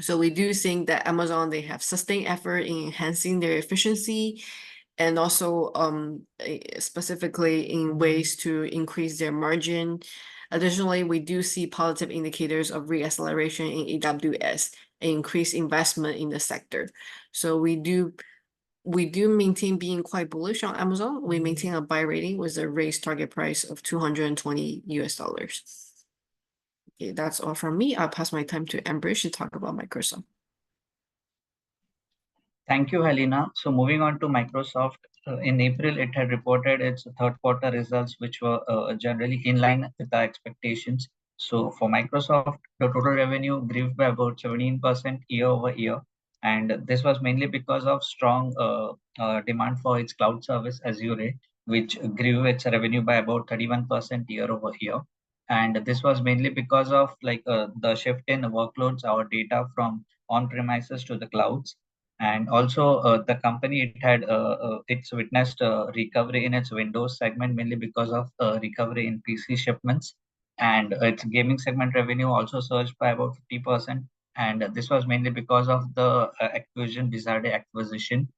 So we do think that Amazon, they have sustained effort in enhancing their efficiency and also specifically in ways to increase their margin. Additionally, we do see positive indicators of reacceleration in AWS and increased investment in the sector. So we do maintain being quite bullish on Amazon. We maintain a buy rating with a raised target price of $220. Okay, that's all from me. I'll pass my time to Ambrish to talk about Microsoft. Thank you, Helena. So moving on to Microsoft, in April, it had reported its third quarter results, which were generally in line with our expectations. So for Microsoft, the total revenue grew by about 17% year over year. And this was mainly because of strong demand for its cloud service, Azure, which grew its revenue by about 31% year over year. And this was mainly because of the shift in workloads, our data from on-premises to the clouds. And also the company, it's witnessed recovery in its Windows segment, mainly because of recovery in PC shipments. And its gaming segment revenue also surged by about 50%. And this was mainly because of the Activision Blizzard acquisition.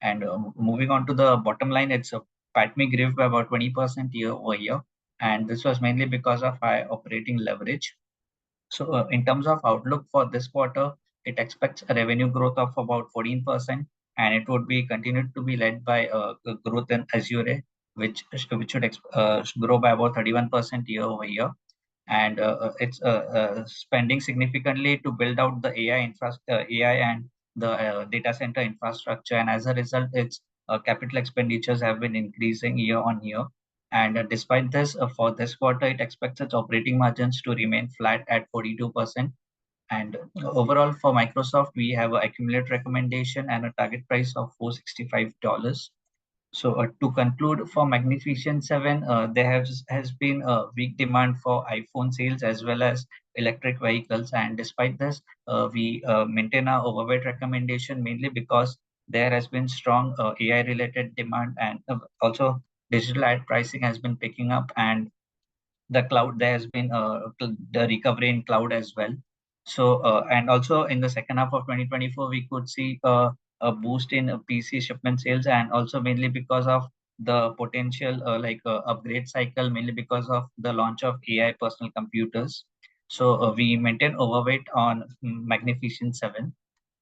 And moving on to the bottom line, its PATMI grew by about 20% year over year. And this was mainly because of high operating leverage. So in terms of outlook for this quarter, it expects a revenue growth of about 14%, and it would be continued to be led by growth in Azure, which should grow by about 31% year over year. And it's spending significantly to build out the AI and the data center infrastructure. And as a result, its capital expenditures have been increasing year on year. And despite this, for this quarter, it expects its operating margins to remain flat at 42%. And overall, for Microsoft, we have an accumulated recommendation and a target price of $465. So to conclude, for Magnificent 7, there has been a weak demand for iPhone sales as well as electric vehicles. And despite this, we maintain our overweight recommendation mainly because there has been strong AI-related demand, and also digital ad pricing has been picking up, and the cloud, there has been the recovery in cloud as well. So and also in the second half of 2024, we could see a boost in PC shipment sales, and also mainly because of the potential upgrade cycle, mainly because of the launch of AI personal computers. So we maintain overweight on Magnificent 7.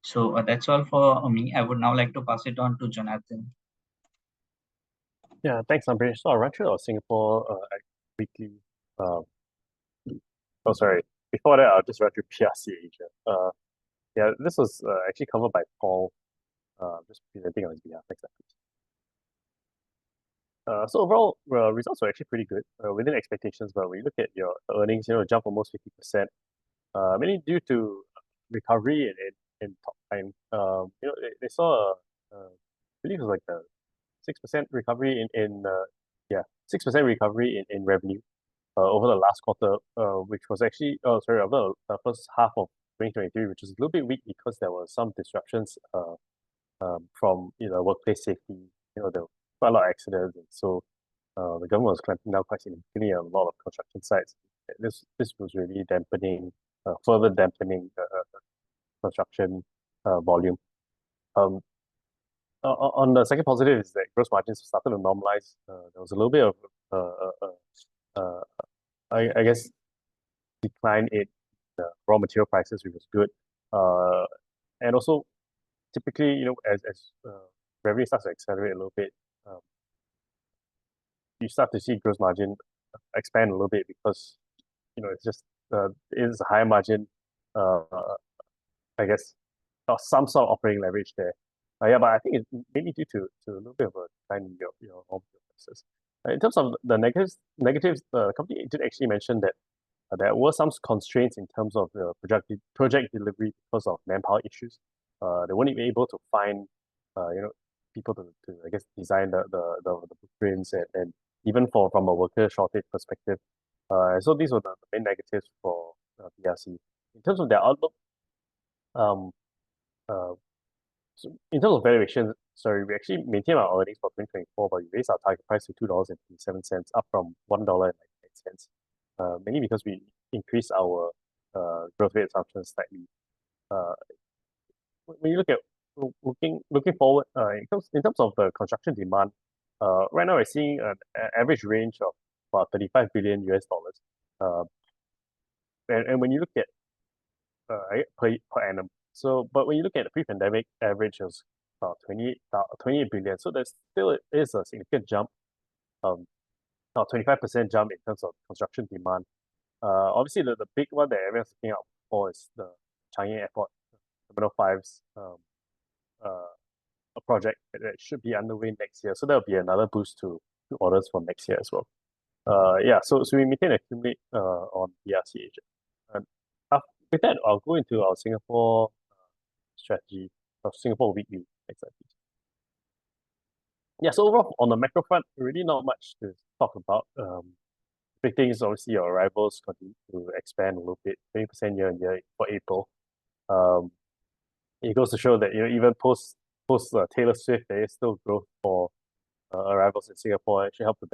So that's all for me. I would now like to pass it on to Jonathan. Yeah, thanks, Ambrish. So I'll run through our Singapore weekly. Oh, sorry. Before that, I'll just run through BRC Asia. Yeah, this was actually covered by Paul. Just presenting on his behalf. Thanks, Ambrish. So overall, results were actually pretty good, within expectations. But when you look at your earnings, jump almost 50%, mainly due to recovery in top line. They saw I believe it was like a 6% recovery in 6% recovery in revenue over the last quarter, which was actually over the first half of 2023, which was a little bit weak because there were some disruptions from workplace safety. There were quite a lot of accidents, and so the government was clamping down quite significantly on a lot of construction sites. This was really further dampening construction volume. On the second positive is that gross margins started to normalize. There was a little bit of I guess decline in raw material prices, which was good. And also typically, as revenue starts to accelerate a little bit, you start to see gross margin expand a little bit because it's just it is a higher margin, I guess, some sort of operating leverage there. But I think it's mainly due to a little bit of a decline in your raw material prices. In terms of the negatives, the company did actually mention that there were some constraints in terms of the project delivery because of manpower issues. They weren't even able to find people to I guess design the blueprints and even from a worker shortage perspective. So these were the main negatives for BRC. In terms of their outlook, So in terms of valuation, sorry, we actually maintain our earnings for 2024, but we raised our target price to $2.27, up from $1.98, mainly because we increased our growth rate assumptions slightly. When you look at looking forward, in terms of the construction demand, right now we're seeing an average range of about $35 billion US. And when you look at per annum, so but when you look at the pre-pandemic average, it was about 28 billion. So there still is a significant jump, about 25% jump in terms of construction demand. Obviously the big one that everyone's looking out for is the Changi Airport Terminal 5's a project that should be underway next year. So that'll be another boost to orders for next year as well. Yeah, so we maintain accumulate on BRC Asia. And with that, I'll go into our Singapore strategy of Singapore weekly. Next slide, please. Yeah, so overall on the macro front, really not much to talk about. Big thing is obviously your arrivals continue to expand a little bit, 20% year on year for April. It goes to show that even post Taylor Swift, there is still growth for arrivals in Singapore. Actually help to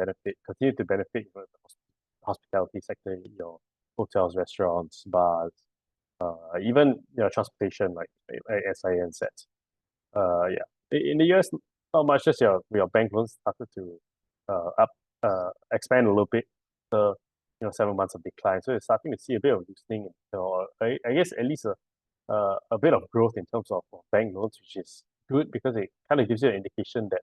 continue to benefit the hospitality sector, your hotels, restaurants, bars, even transportation like SIN sets. Yeah, in the US, not much. Just your bank loans started to expand a little bit. 7 months of decline, so you're starting to see a bit of loosening. I guess at least a bit of growth in terms of bank loans, which is good because it kind of gives you an indication that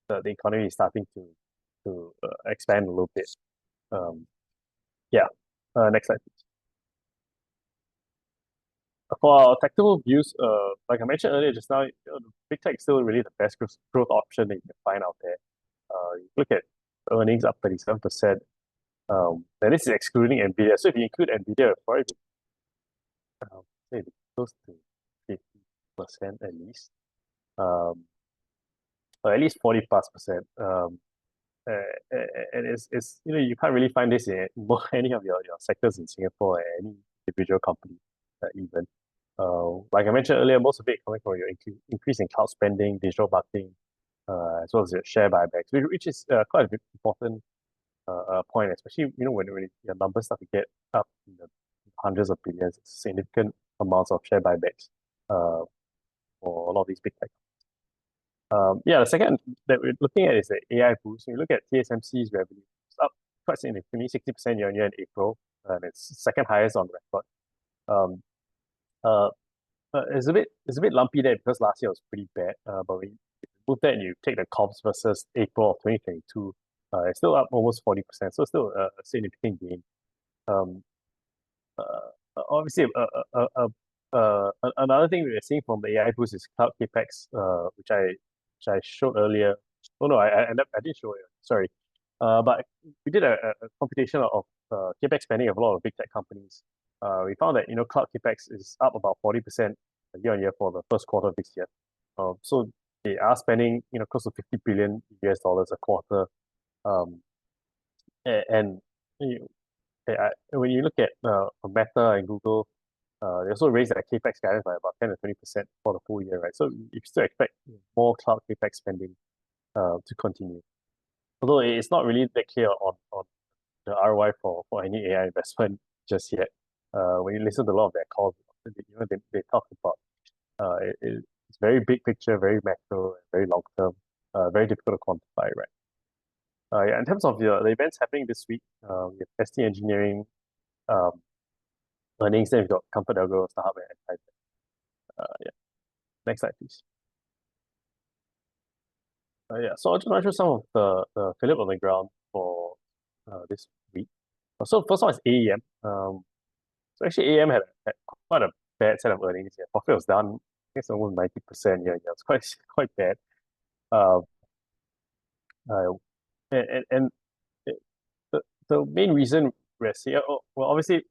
the economy is starting to expand a little bit. Yeah. Next slide, please. For our tactical views, like I mentioned earlier just now, big tech is still really the best growth option that you can find out there. You look at earnings up 37%. And this is excluding Nvidia. So if you include Nvidia, it'll probably be close to 50% at least. Or at least 40+%. And it's you can't really find this in any of your sectors in Singapore or any individual company even. Like I mentioned earlier, most of it coming from your increase in cloud spending, digital marketing, as well as your share buybacks, which is quite an important point, especially when your numbers start to get up in the hundreds of billions. It's significant amounts of share buybacks for a lot of these big tech. Yeah, the second that we're looking at is the AI boost. When you look at TSMC's revenue, it's up quite significantly, 60% year on year in April, and it's second highest on record. It's a bit lumpy there because last year was pretty bad. But when you move that and you take the comps versus April of 2022, it's still up almost 40%. So still a significant gain. Obviously, another thing we're seeing from the AI boost is cloud capex, which I showed earlier. Oh no, I didn't show it. Sorry. But we did a computation of capex spending of a lot of big tech companies. We found that cloud capex is up about 40% year on year for the first quarter of this year. So they are spending close to $50 billion US a quarter. And when you look at Meta and Google, they also raised their capex guidance by about 10 to 20% for the full year, right? So you still expect more cloud capex spending to continue. Although it's not really that clear on the ROI for any AI investment just yet. When you listen to a lot of their calls, they talk about it's very big picture, very macro, very long term, very difficult to quantify, right? Yeah, in terms of the events happening this week, we have ST Engineering earnings, then we've got ComfortDelGro, StarHub, and Untitled. Yeah. Next slide, please. Yeah, so I'll just run through some of the Phillip on the ground for this week. So first one is AEM. So actually AEM had quite a bad set of earnings. Yeah, profit was down, I guess almost 90%. Yeah, it's quite bad. And the main reason we're seeing, well, obviously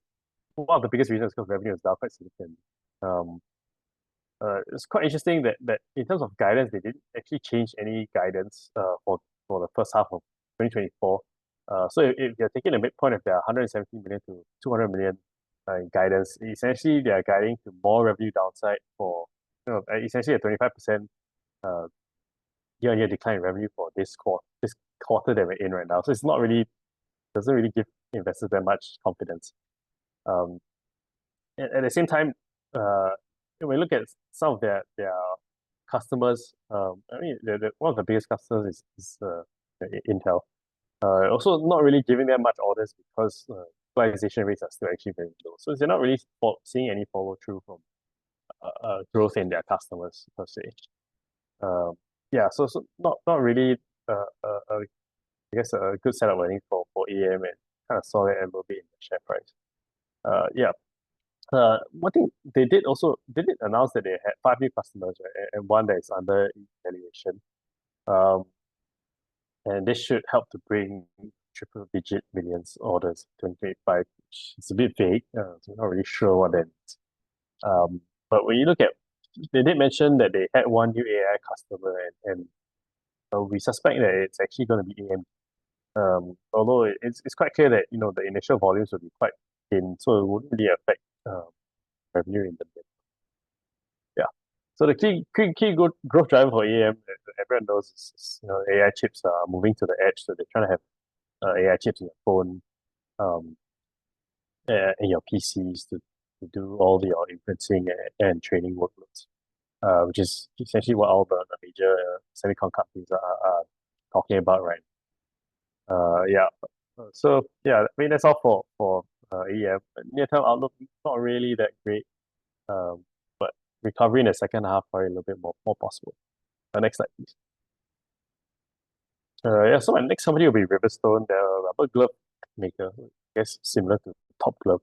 one of the biggest reasons is because revenue is down quite significantly. It's quite interesting that in terms of guidance, they didn't actually change any guidance for the first half of 2024. So if you're taking the midpoint of their 170 million to 200 million in guidance, essentially they are guiding to more revenue downside for essentially a 25% year-on-year decline in revenue for this quarter that we're in right now. So it's not really, doesn't really give investors that much confidence. At the same time, when we look at some of their customers, I mean, one of the biggest customers is Intel. Also not really giving them much orders because utilization rates are still actually very low. So they're not really seeing any follow through from growth in their customers per se. Yeah, so not really I guess a good set of earnings for AM, and kind of saw that a little bit in the share price. Yeah. One thing they did announce that they had 5 new customers, right? And one that is under evaluation. And this should help to bring triple-digit millions orders in 2025, which is a bit vague. So I'm not really sure what that means. But when you look at, they did mention that they had 1 new AI customer, and we suspect that it's actually going to be AM. Although it's quite clear that the initial volumes will be quite thin, so it wouldn't really affect revenue in the mid. Yeah. So the key growth driver for AM, everyone knows, is AI chips are moving to the edge, so they're trying to have AI chips in your phone, and your PCs to do all your inferencing and training workloads, which is essentially what all the major semicon companies are talking about right now. Yeah. So yeah, I mean that's all for AM. Near-term outlook not really that great, but recovery in the second half probably a little bit more possible. Next slide, please. Yeah, so my next company will be Riverstone. They're a rubber glove maker, I guess similar to Top Glove.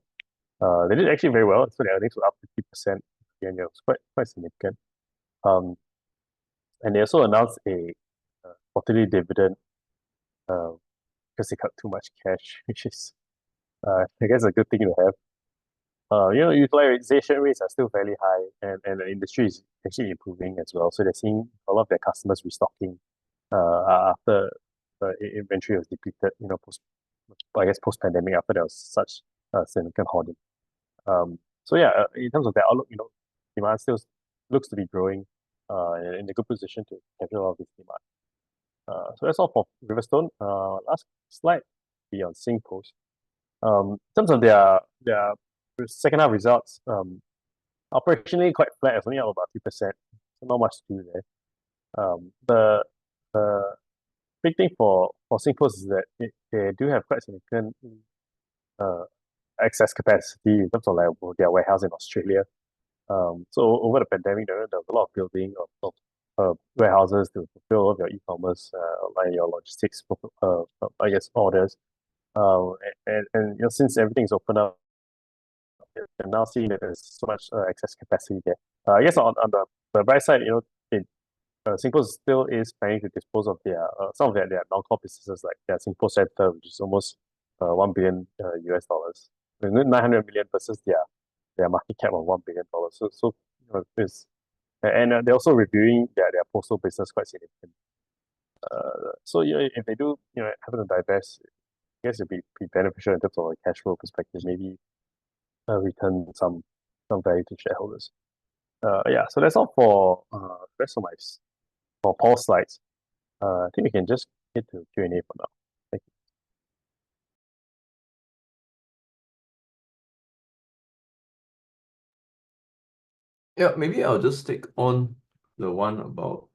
They did actually very well, so their earnings were up 50%. Again, it was quite significant. And they also announced a quarterly dividend because they cut too much cash, which is I guess a good thing to have. Utilization rates are still fairly high, and the industry is actually improving as well. So they're seeing a lot of their customers restocking after inventory was depleted, post-pandemic, after there was such significant hoarding. So yeah, in terms of their outlook, demand still looks to be growing, in a good position to capture a lot of this demand. So that's all for Riverstone. Last slide will be on SingPost. In terms of their second half results, operationally quite flat. It's only up about 2%. So not much to do there. The big thing for SingPost is that they do have quite significant excess capacity in terms of their warehouse in Australia. So over the pandemic, there was a lot of building of warehouses to fulfill all of your e-commerce, like your logistics, orders. And since everything's opened up, and now seeing that there's so much excess capacity there. I guess on the bright side, SingPost still is planning to dispose of their some of their non-core businesses, like their SingPost Center, which is almost $1 billion US. 900 million versus their market cap of $1 billion. So and they're also reviewing their postal business quite significantly. So if they do happen to divest, I guess it'd be beneficial in terms of a cash flow perspective, maybe return some value to shareholders. Yeah, so that's all for the rest of for Paul's slides. I think we can just get to Q&A for now. Thank you. Yeah, maybe I'll just take on the one about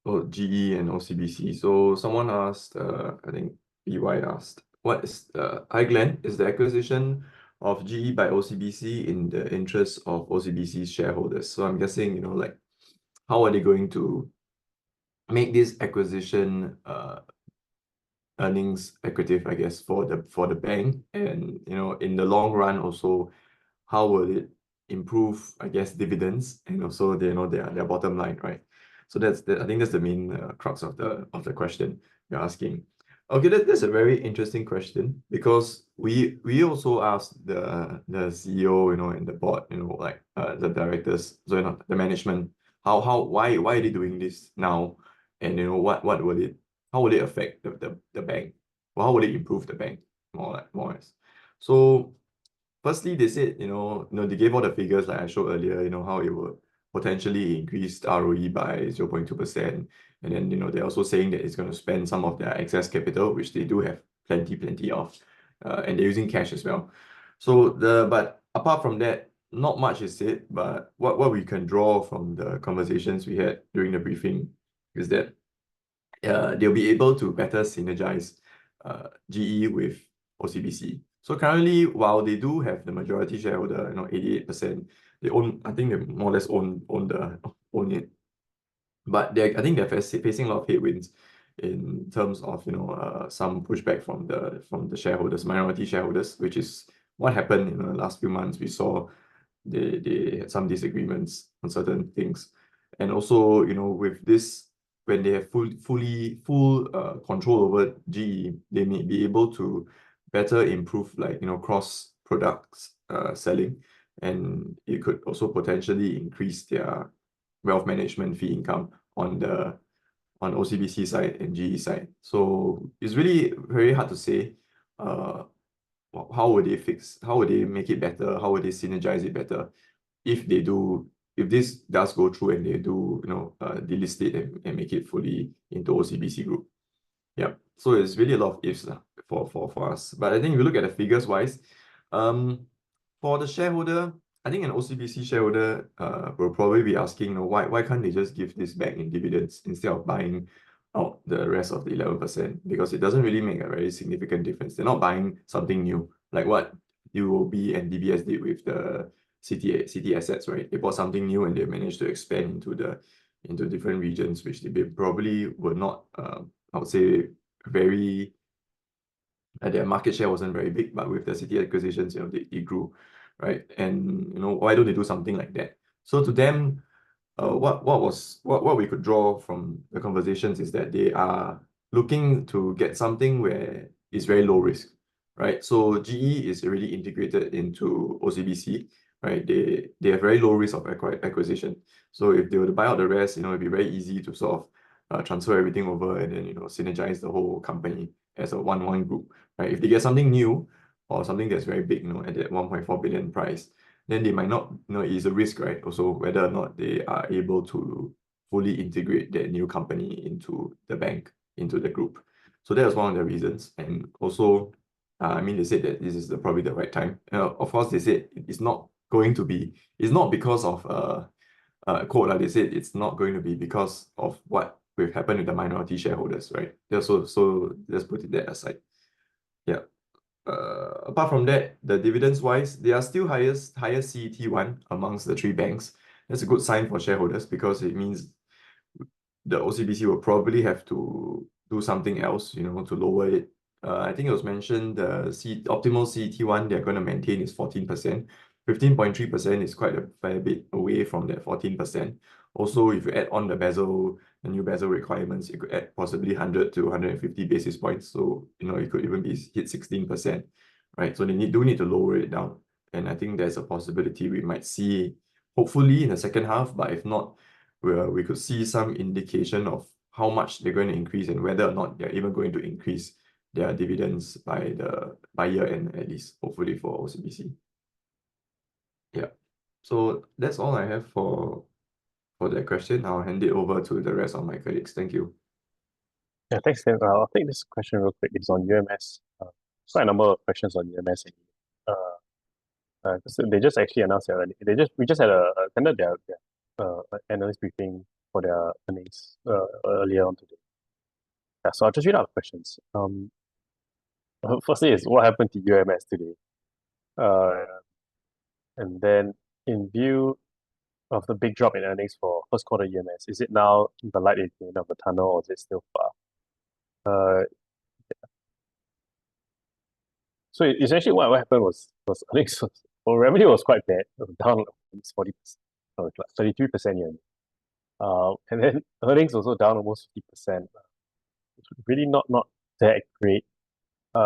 GE and OCBC. So someone asked, I think BY asked, what is hi Glenn, is the acquisition of GE by OCBC in the interest of OCBC's shareholders? So I'm guessing, how are they going to make this acquisition earnings accretive, I guess, for the bank, and in the long run also, how will it improve, I guess, dividends and also their bottom line, right? So I think that's the main crux of the question you're asking. Okay, that's a very interesting question, because we also asked the CEO, and the board, the directors, so the management, why are they doing this now, and how will it affect the bank, or how will it improve the bank, more or less. So firstly, they said, they gave all the figures like I showed earlier, how it would potentially increased ROE by 0.2%. And then, they're also saying that it's going to spend some of their excess capital, which they do have plenty of, and they're using cash as well. But apart from that, not much is said, but what we can draw from the conversations we had during the briefing is that they'll be able to better synergize GE with OCBC. So currently, while they do have the majority shareholder, 88%, they own, I think they more or less own it. But I think they're facing a lot of headwinds in terms of some pushback from the shareholders, minority shareholders, which is what happened in the last few months. We saw they had some disagreements on certain things, and also with this, when they have full control over GE, they may be able to better improve cross products selling, and it could also potentially increase their wealth management fee income on OCBC side and GE side. So it's really very hard to say how would they make it better, how would they synergize it better if this does go through and they do delist it and make it fully into OCBC group. Yeah, so it's really a lot of ifs for us. But I think if you look at the figures wise, for the shareholder, I think an OCBC shareholder will probably be asking, why can't they just give this back in dividends instead of buying out the rest of the 11%? Because it doesn't really make a very significant difference. They're not buying something new, like what UOB and DBS did with the city assets, right? They bought something new and they managed to expand into different regions, which they probably were not, I would say, very... their market share wasn't very big, but with the city acquisitions, they grew, right? And why don't they do something like that? So to them, what we could draw from the conversations is that they are looking to get something where it's very low risk, right? So GE is already integrated into OCBC, right? They have very low risk of acquisition. So if they were to buy out the rest, it'd be very easy to sort of transfer everything over and then synergize the whole company as a one group, right? If they get something new or something that's very big, at that 1.4 billion price, then they might not, it's a risk, right? Also, whether or not they are able to fully integrate that new company into the bank, into the group. So that was one of the reasons. And also, they said that this is probably the right time. Of course, they said it's not because of quote, they said it's not going to be because of what will happen with the minority shareholders, right? Yeah, so let's put that aside. Yeah. Apart from that, the dividends wise, they are still highest CET1 amongst the three banks. That's a good sign for shareholders because it means the OCBC will probably have to do something else, to lower it. I think it was mentioned the optimal CET1 they're going to maintain is 14%. 15.3% is quite a fair bit away from that 14%. Also, if you add on the new Basel requirements, you could add possibly 100 to 150 basis points. So, it could even be hit 16%, right? So they do need to lower it down. And I think there's a possibility we might see, hopefully in the second half, but if not, we could see some indication of how much they're going to increase and whether or not they're even going to increase their dividends by year end, at least, hopefully for OCBC. Yeah. So that's all I have for that question. I'll hand it over to the rest of my colleagues. Thank you. Yeah, thanks, Tim. I'll take this question real quick. It's on UMS. Quite a number of questions on UMS. So they just actually announced we just had their analyst briefing for their earnings earlier on today. Yeah, so I'll just read out the questions. Firstly is what happened to UMS today? And then in view of the big drop in earnings for first quarter UMS, is it now the light at the end of the tunnel or is it still far? Yeah. So essentially what happened was earnings revenue was quite bad. It was down 40%, 33% year. And then earnings also down almost 50%. Really not that great.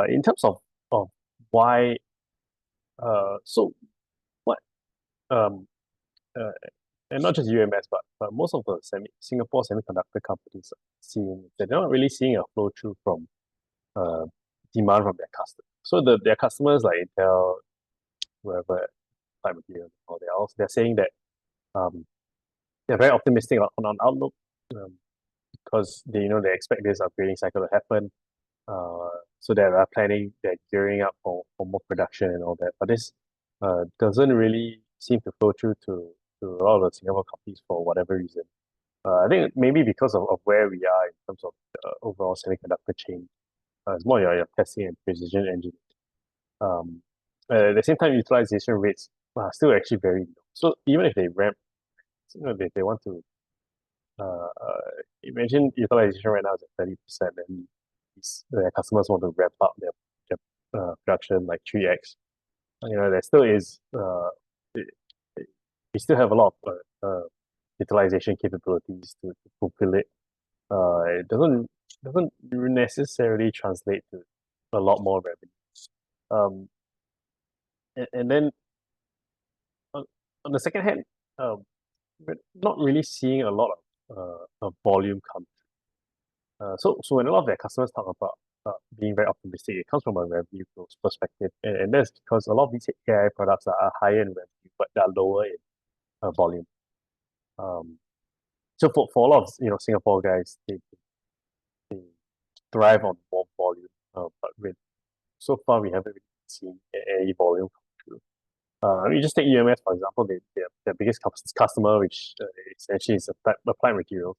In terms of why, so what, and not just UMS, but most of the Singapore semiconductor companies are seeing, they're not really seeing a flow through from demand from their customers. So their customers like Intel, whoever, Time Material, they're saying that they're very optimistic on outlook because they expect this upgrading cycle to happen. So they're planning, they're gearing up for more production and all that. But this doesn't really seem to flow through to a lot of the Singapore companies for whatever reason. I think maybe because of where we are in terms of the overall semiconductor chain. It's more your testing and precision engineering. At the same time, utilization rates are still actually very low. So even if they ramp, they want to imagine utilization right now is at 30%, and their customers want to ramp up their production like 3x. There still is we still have a lot of utilization capabilities to fulfill it. It doesn't necessarily translate to a lot more revenue. And then on the second hand, we're not really seeing a lot of volume come through. So when a lot of their customers talk about being very optimistic, it comes from a revenue growth perspective, and that's because a lot of these AI products are higher in revenue, but they are lower in volume. So for a lot of Singapore guys, they thrive on more volume, but so far we haven't really seen any volume come through. You just take UMS for example, their biggest customer, which essentially is applied material.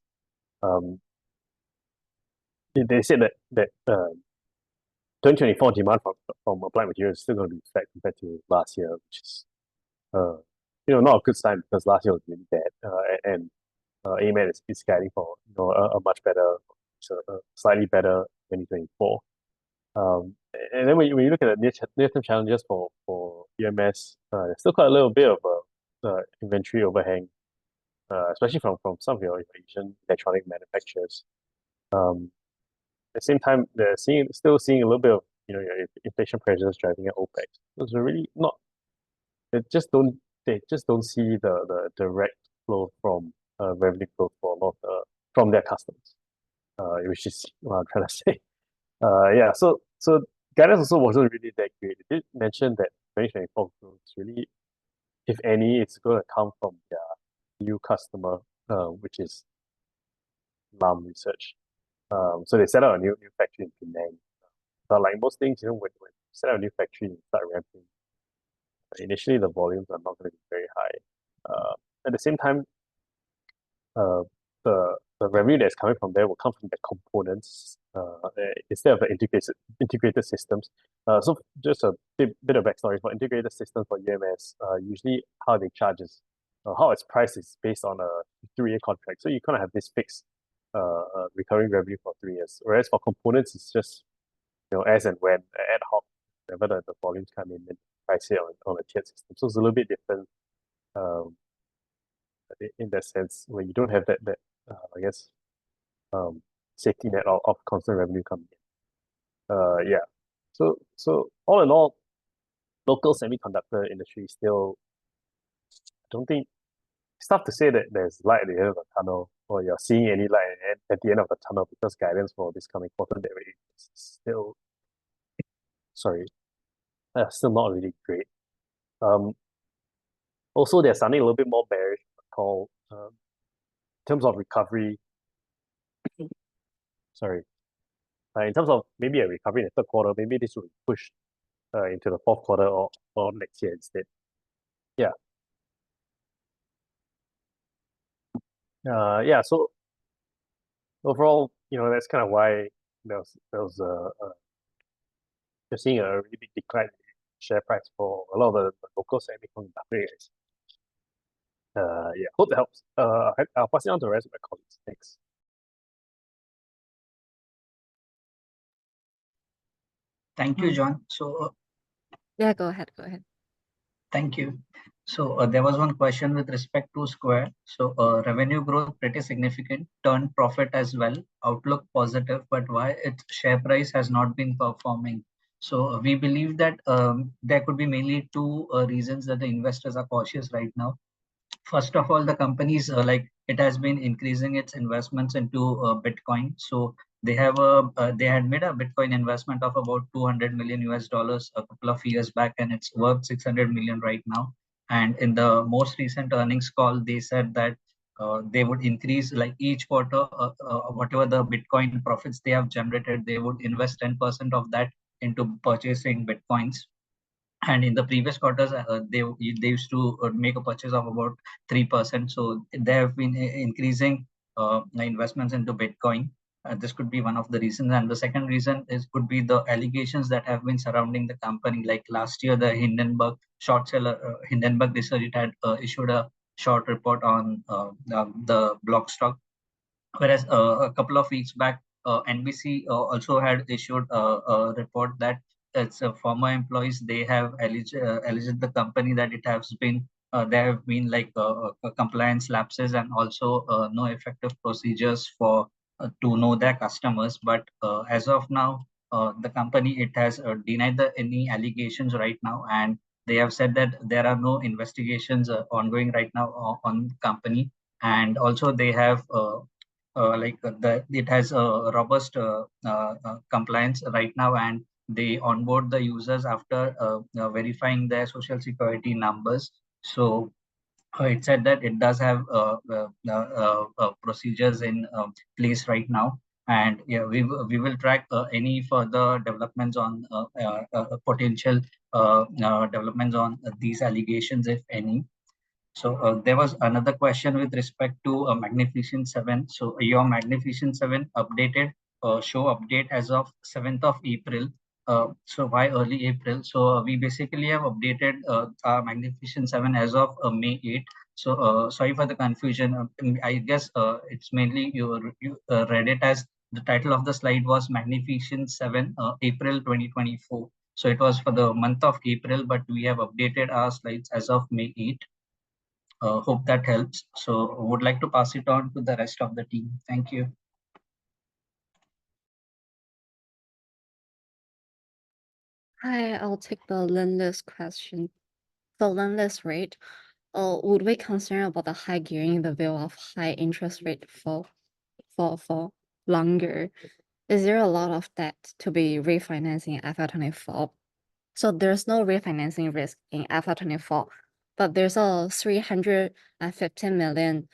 They said that 2024 demand from applied materials is still going to be flat compared to last year, which is not a good sign because last year was really bad, and AMAT is guiding for a much better, slightly better 2024. And then when you look at the near-term challenges for UMS, there's still quite a little bit of a inventory overhang, especially from some of your Asian electronic manufacturers. At the same time, they're still seeing a little bit of your inflation pressures driving at OPEX. Those are really not. They just don't see the direct flow from revenue growth for a lot from their customers, which is what I'm trying to say. Yeah, so guidance also wasn't really that great. It did mention that 2024 growth is really, if any, it's going to come from their new customer, which is LAM Research. So they set up a new factory in Penang. But like most things, when you set up a new factory and start ramping, initially the volumes are not going to be very high. At the same time, the revenue that's coming from there will come from the components instead of the integrated systems. So just a bit of backstory for integrated systems for UMS. Usually how they charge is how it's priced is based on a 3-year contract. So you kind of have this fixed recurring revenue for 3 years. Whereas for components, it's just as and when ad hoc, whenever the volumes come in, and price it on a tiered system. So it's a little bit different in that sense, where you don't have that I guess safety net of constant revenue coming in. Yeah. So all in all, local semiconductor industry still, I don't think it's tough to say that there's light at the end of the tunnel, or you're seeing any light at the end of the tunnel, because guidance for this coming quarter is still not really great. Also, they're sounding a little bit more bearish call in terms of recovery. In terms of maybe a recovery in the third quarter, maybe this will be pushed into the fourth quarter or next year instead. Yeah. Yeah. So overall, that's kind of why you're seeing a really big decline in share price for a lot of the local semiconductor guys. Yeah, hope that helps. I'll pass it on to the rest of my colleagues. Thanks. Thank you, John. So Yeah, go ahead. thank you. So there was one question with respect to Square. So revenue growth pretty significant, turned profit as well, outlook positive, but why its share price has not been performing? So we believe that there could be mainly two reasons that the investors are cautious right now. First of all, the companies it has been increasing its investments into Bitcoin. So they had made a Bitcoin investment of about $200 million a couple of years back, and it's worth 600 million right now. And in the most recent earnings call, they said that they would increase like each quarter, whatever the Bitcoin profits they have generated, they would invest 10% of that into purchasing Bitcoins. And in the previous quarters, they used to make a purchase of about 3%. So they have been increasing investments into Bitcoin. This could be one of the reasons. And the second reason could be the allegations that have been surrounding the company. Like last year, the Hindenburg short seller, Hindenburg Research, it had issued a short report on the block stock. Whereas a couple of weeks back, NBC also had issued a report that its former employees, they have alleged the company that it has been there have been like compliance lapses and also no effective procedures for to know their customers. But as of now, the company, it has denied any allegations right now, and they have said that there are no investigations ongoing right now on the company. And also they have it has a robust compliance right now, and they onboard the users after verifying their social security numbers. So it said that it does have procedures in place right now. And yeah, we will track any further developments on potential developments on these allegations, if any. So there was another question with respect to Magnificent 7. So your Magnificent 7 updated show update as of 7th of April. So why early April? So we basically have updated our Magnificent 7 as of May 8. So sorry for the confusion. I guess it's mainly you read it as the title of the slide was Magnificent 7 April 2024. So it was for the month of April, but we have updated our slides as of May 8. Hope that helps. So would like to pass it on to the rest of the team. Thank you. Hi, I'll take the Lendlease question. The Lendlease rate, would we concern about the high gearing in the view of high interest rate for longer? Is there a lot of debt to be refinancing FY24? So there's no refinancing risk in FY24, but there's a 315 million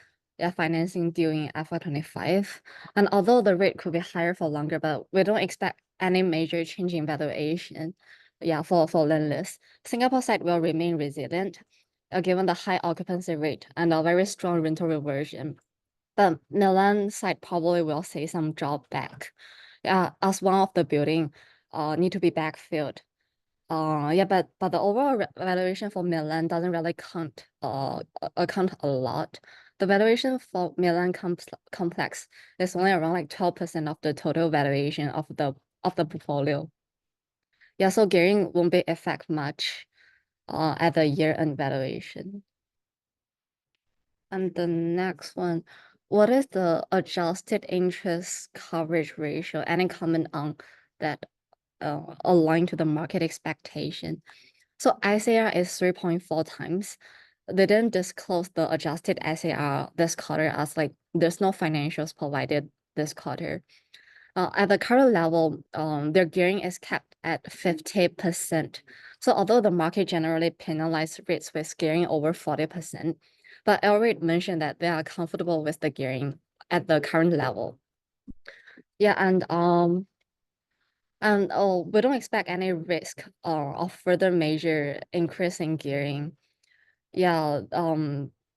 financing due in FY25. And although the rate could be higher for longer, but we don't expect any major change in valuation. For Lendlease, Singapore side will remain resilient, given the high occupancy rate and a very strong rental reversion. But Milan side probably will see some drop back, as one of the building need to be backfilled. But the overall valuation for Milan doesn't really account a lot. The valuation for Milan complex is only around like 12% of the total valuation of the portfolio. So gearing won't be affect much at the year-end valuation. And the next one, what is the adjusted interest coverage ratio? Any comment on that aligned to the market expectation? So ICR is 3.4 times. They didn't disclose the adjusted ICR this quarter as like there's no financials provided this quarter. At the current level, their gearing is kept at 50%. So although the market generally penalizes REITs with gearing over 40%, but L-REIT mentioned that they are comfortable with the gearing at the current level. And we don't expect any risk of further major increase in gearing.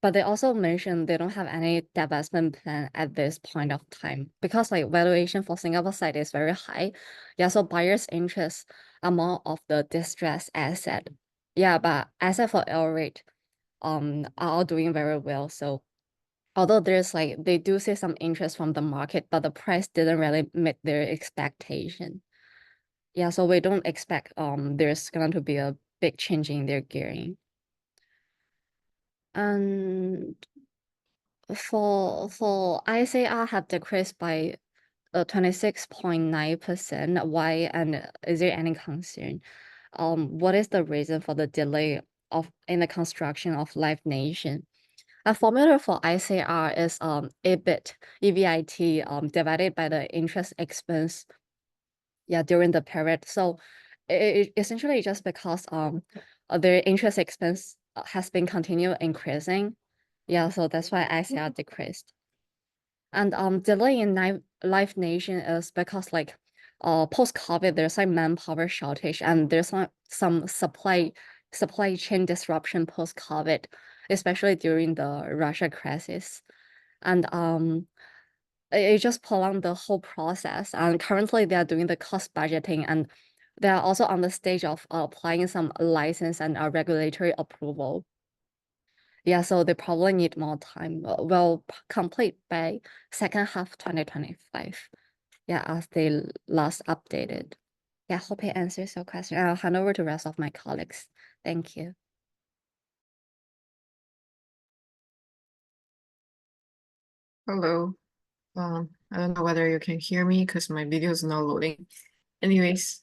But they also mentioned they don't have any divestment plan at this point of time because like valuation for Singapore side is very high. So buyers' interest are more of the distressed asset. But asset for L-REIT are all doing very well. So although there's like they do see some interest from the market, but the price didn't really meet their expectation. So we don't expect there's going to be a big change in their gearing. And for ICR have decreased by 26.9%. Why, and is there any concern? What is the reason for the delay in the construction of Live Nation? A formula for ICR is EBIT divided by the interest expense during the period. So it essentially just because their interest expense has been continuing increasing. Yeah, so that's why ICR decreased. And delay in Live Nation is because like post-COVID there's like manpower shortage and there's some supply chain disruption post-COVID, especially during the Russia crisis. And it just prolonged the whole process. And currently they are doing the cost budgeting and they are also on the stage of applying some license and regulatory approval. Yeah, so they probably need more time. Will complete by second half 2025. Yeah, as they last updated. Yeah, hope it answers your question. I'll hand over to the rest of my colleagues. Thank you. Hello. I don't know whether you can hear me because my video is not loading. Anyways,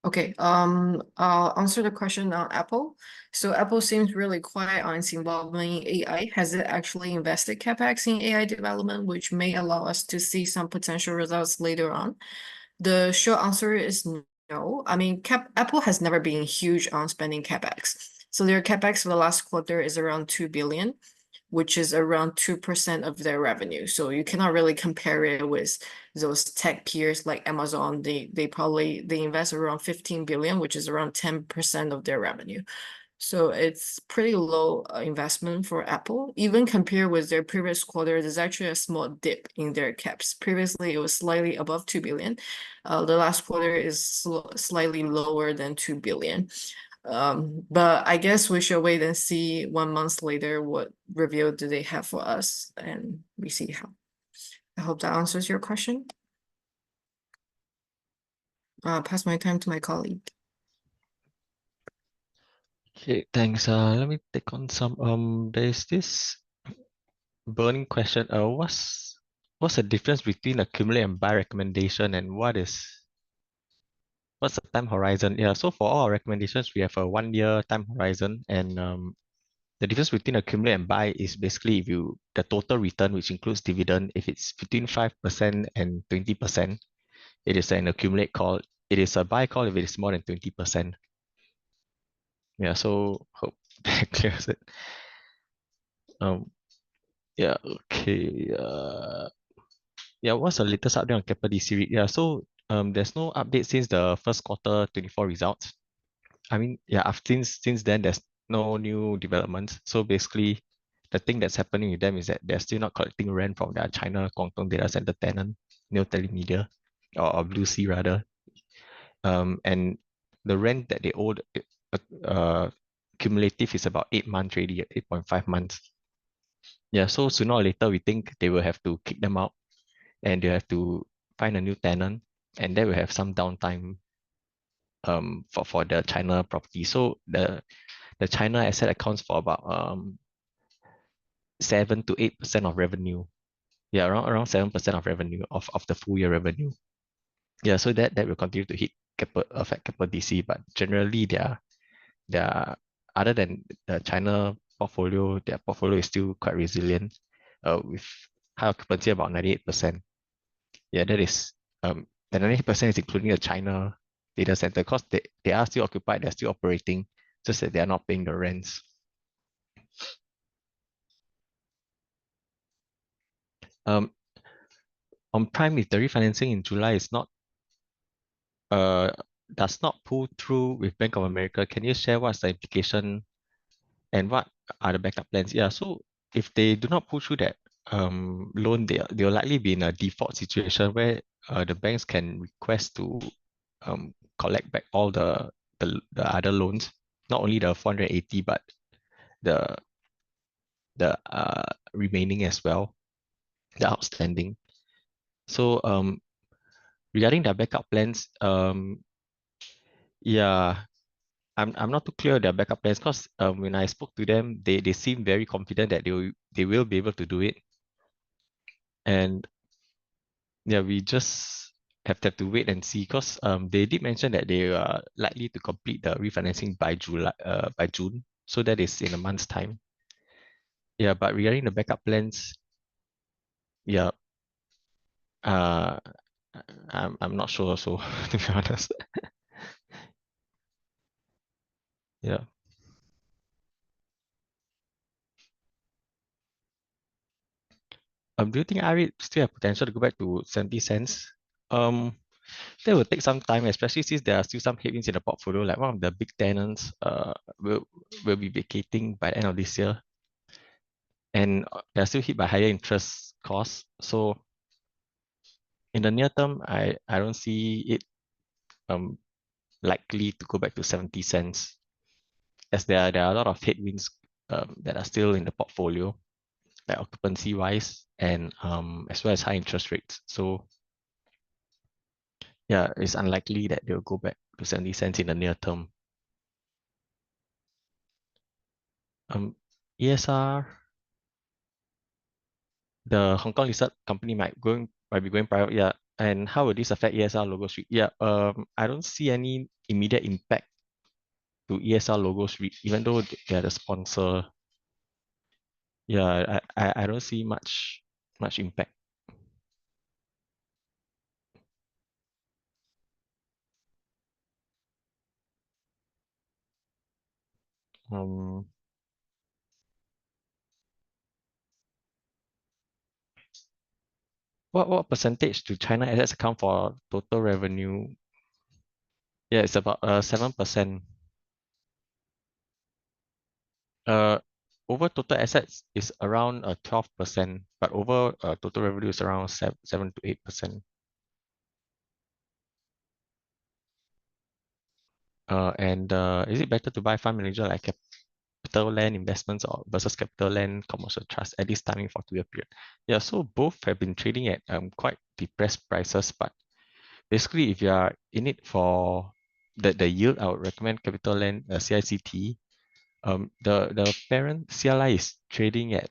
okay, I'll answer the question on Apple. So Apple seems really quiet on its involvement in AI. Has it actually invested CapEx in AI development, which may allow us to see some potential results later on? The short answer is no. I mean, Apple has never been huge on spending CapEx. So their CapEx for the last quarter is around 2 billion, which is around 2% of their revenue. So you cannot really compare it with those tech peers like Amazon. They invest around 15 billion, which is around 10% of their revenue. So it's pretty low investment for Apple. Even compared with their previous quarter, there's actually a small dip in their caps. Previously, it was slightly above 2 billion. The last quarter is slightly lower than 2 billion. But I guess we should wait and see 1 month later what review do they have for us, and we see how. I hope that answers your question. Pass my time to my colleague. Okay, thanks. Let me take on some. There's this burning question. What's the difference between accumulate and buy recommendation, and what's the time horizon? Yeah, so for all our recommendations, we have a 1 year time horizon, and the difference between accumulate and buy is basically if the total return, which includes dividend, if it's between 5% and 20%, it is an accumulate call. It is a buy call if it is more than 20%. Yeah, so hope that clears it. Yeah, okay. Yeah, what's the latest update on Capital DC REIT? Yeah, so there's no update since the first quarter 24 results. I mean, yeah, since then there's no new developments. So basically, the thing that's happening with them is that they're still not collecting rent from their China Guangdong data center tenant, Neo Telemedia, or Blue Sea rather. And the rent that they owed cumulative is about 8 months already, 8.5 months. Yeah, so sooner or later we think they will have to kick them out and they have to find a new tenant, and then we have some downtime for the China property. So the China asset accounts for about 7 to 8% of revenue. Yeah, around 7% of revenue of the full year revenue. Yeah, so that will continue to affect Capital DC, but generally they are other than the China portfolio, their portfolio is still quite resilient, with high occupancy about 98%. Yeah, that is the 98% is including the China data center because they are still occupied, they're still operating, just that they are not paying the rents. On Prime, if the refinancing in July is not does not pull through with Bank of America, can you share what's the implication and what are the backup plans? Yeah, so if they do not pull through that loan, they'll likely be in a default situation where the banks can request to collect back all the other loans, not only the 480, but the remaining as well, the outstanding. So regarding their backup plans, yeah, I'm not too clear their backup plans because when I spoke to them, they seem very confident that they will be able to do it. And yeah, we just have to wait and see because they did mention that they are likely to complete the refinancing by June. So that is in a month's time. Yeah, but regarding the backup plans, yeah, I'm not sure also, to be honest. Yeah. Do you think REIT still have potential to go back to 70 cents? That will take some time, especially since there are still some headwinds in the portfolio. Like one of the big tenants will be vacating by the end of this year, and they're still hit by higher interest costs. So in the near term, I don't see it likely to go back to 70 cents, as there are a lot of headwinds that are still in the portfolio, like occupancy wise, and as well as high interest rates. So yeah, it's unlikely that they'll go back to 70 cents in the near term. ESR, the Hong Kong listed company might be going private. Yeah. And how will this affect ESR Logos REIT? Yeah. I don't see any immediate impact to ESR Logos REIT, even though they are the sponsor. Yeah, I don't see much impact. What percentage do China assets account for total revenue? Yeah, it's about 7%. Over total assets is around 12%, but over total revenue is around 7 to 8%. And is it better to buy fund manager like capital land investments or versus capital land commercial trust at this timing for 2-year period? Yeah, so both have been trading at quite depressed prices, but basically if you are in it for the yield, I would recommend capital land CICT. The parent CLI is trading at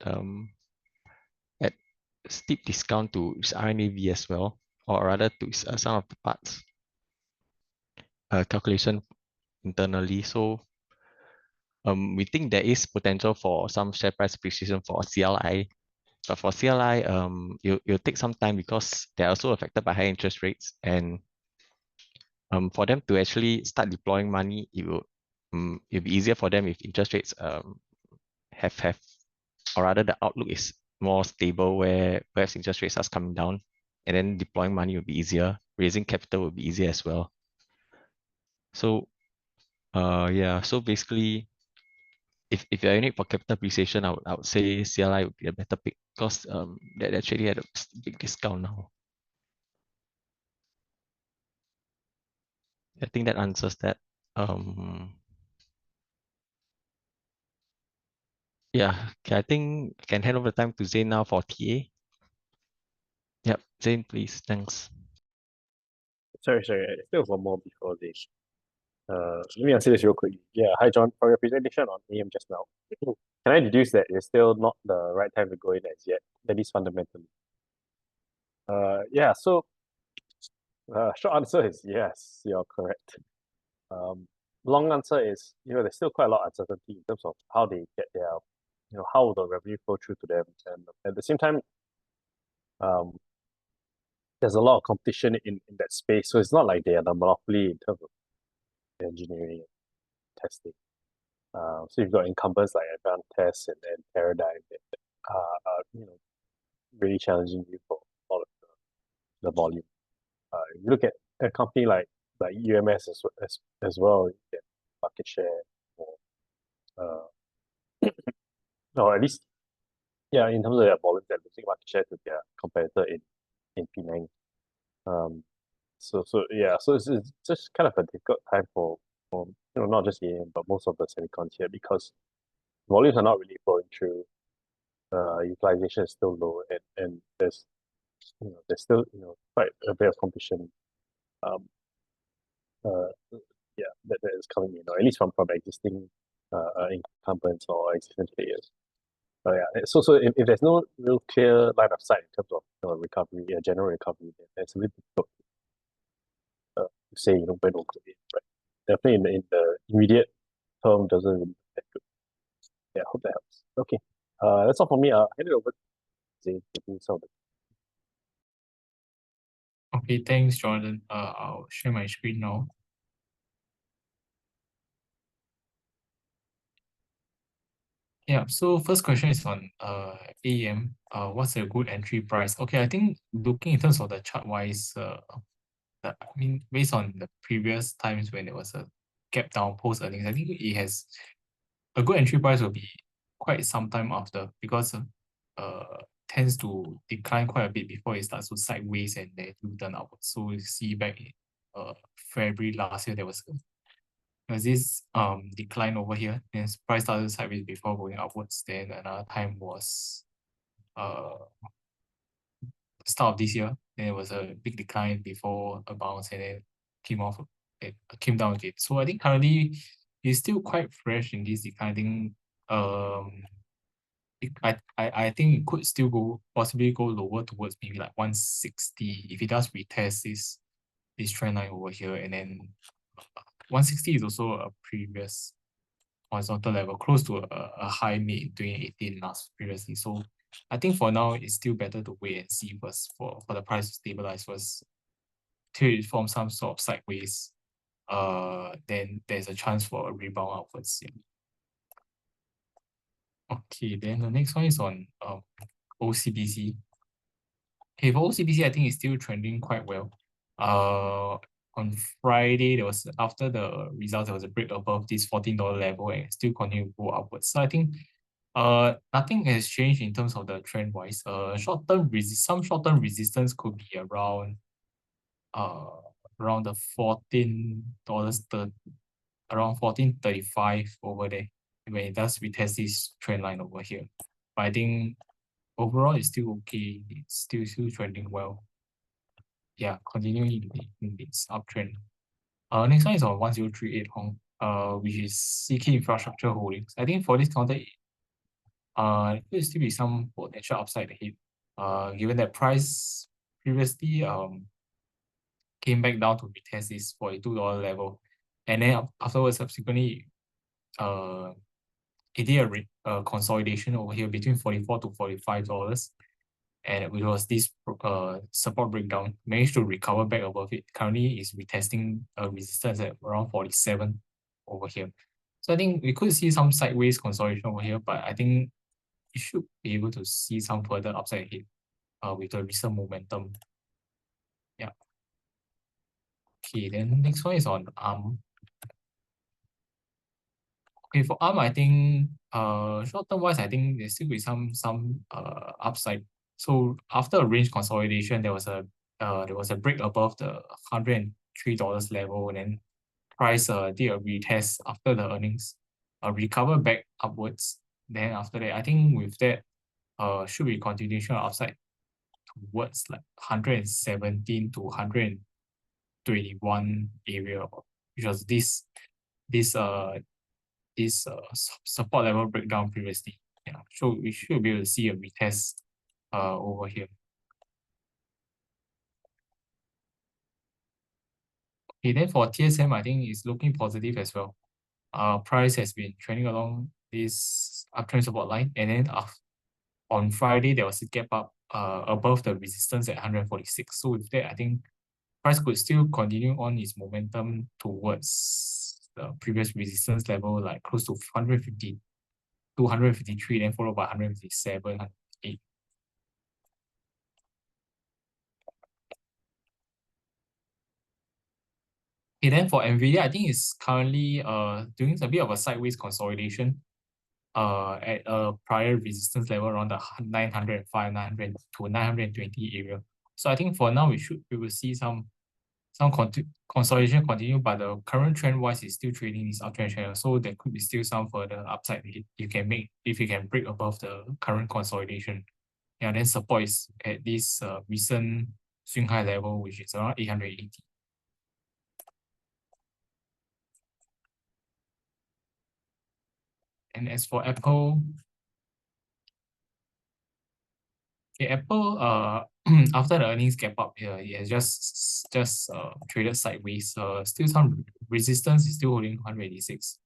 steep discount to its RNAV as well, or rather to its sum of the parts calculation internally. So we think there is potential for some share price appreciation for CLI. But for CLI, it'll take some time because they're also affected by high interest rates. And for them to actually start deploying money, it'll be easier for them if interest rates have, or rather the outlook is more stable, whereas interest rates are coming down, and then deploying money will be easier. Raising capital will be easier as well. So yeah, so basically, if you're in it for capital appreciation, I would say CLI would be a better pick because they're trading at a big discount now. I think that answers that. Yeah, okay, I think I can hand over the time to Zain now for TA. Yep, Zain, please. Thanks. Sorry. I still have one more before this. Let me answer this real quickly. Yeah, hi John. For your presentation on AM just now, can I deduce that it's still not the right time to go in as yet? That is fundamentally. Yeah. So, short answer is yes, you're correct. Long answer is, there's still quite a lot of uncertainty in terms of how they get their, how the revenue flow through to them, and at the same time, there's a lot of competition in that space. So it's not like they are the monopoly in terms of engineering and testing. So you've got incumbents like Advanced Test and Paradigm that are really challenging you for all of the volume. You look at a company like UMS as well, you get market share or at least, yeah, in terms of their volume, they're losing market share to their competitor in Penang. So it's just kind of a difficult time for not just AM but most of the semicons here, because volumes are not really flowing through. Utilization is still low, and there's still quite a bit of competition. That is coming in, or at least from existing incumbents or existing players. So if there's no real clear line of sight in terms of recovery, general recovery, then it's a little difficult to say when we'll go in. But definitely in the immediate term doesn't really look that good. Yeah, I hope that helps. Okay, that's all for me. I'll hand it over to Zain to do some of the. Okay, thanks, Jordan. I'll share my screen now. Yeah, so first question is on AEM. What's a good entry price? Okay, I think looking in terms of the chart wise, I mean, based on the previous times when there was a gap down post earnings, I think it has a good entry price will be quite some time after, because tends to decline quite a bit before it starts to sideways and then to turn upwards. So you see back in February last year, there was this decline over here, then price started sideways before going upwards. Then another time was start of this year. Then there was a big decline before a bounce and then came off, it came down again. So I think currently it's still quite fresh in this decline. I think I think it could still possibly go lower towards maybe like 160 if it does retest this trend line over here. And then 160 is also a previous horizontal level, close to a high made in 2018 last previously. So I think for now it's still better to wait and see first for the price to stabilize first till it forms some sort of sideways. Then there's a chance for a rebound upwards. Yeah. Okay, then the next one is on OCBC. Okay, for OCBC, I think it's still trending quite well. On Friday, there was, after the results, there was a break above this $14 level and it still continue to go upwards. So I think nothing has changed in terms of the trend wise. Some short-term resistance could be around the $14, around 14.35 over there when it does retest this trend line over here. But I think overall it's still okay. It's still trending well. Yeah, continuing in this uptrend. Next one is on 1038 Hong, which is CK Infrastructure Holdings. I think for this counter, there could still be some potential upside ahead. Given that price previously came back down to retest this $42 level, and then afterwards subsequently it did a consolidation over here between $44 to $45, and which was this support breakdown, managed to recover back above it. Currently is retesting a resistance at around 47 over here. So I think we could see some sideways consolidation over here, but I think you should be able to see some further upside ahead with the recent momentum. Yeah. Okay, then next one is on ARM. Okay, for ARM, I think short term wise, I think there still be some upside. So after a range consolidation, there was a break above the $103 level, and then price did a retest after the earnings, recover back upwards. Then after that, I think with that, should be continuation upside towards like 117 to 121 area, which was this support level breakdown previously. Yeah, so we should be able to see a retest over here. Okay, then for TSM, I think it's looking positive as well. Price has been trending along this uptrend support line, and then on Friday there was a gap up above the resistance at 146. So with that, I think price could still continue on its momentum towards the previous resistance level, like close to 150 to 153, then followed by 157, 158. Okay, then for NVIDIA, I think it's currently doing a bit of a sideways consolidation at a prior resistance level around the 905, 900 to 920 area. So I think for now we will see some consolidation continue, but the current trend wise is still trading this uptrend channel. So there could be still some further upside you can make if you can break above the current consolidation. Yeah, then support is at this recent swing high level, which is around 880. And as for Apple, okay, Apple after the earnings gap up here, it has just traded sideways. Still some resistance is still holding 186.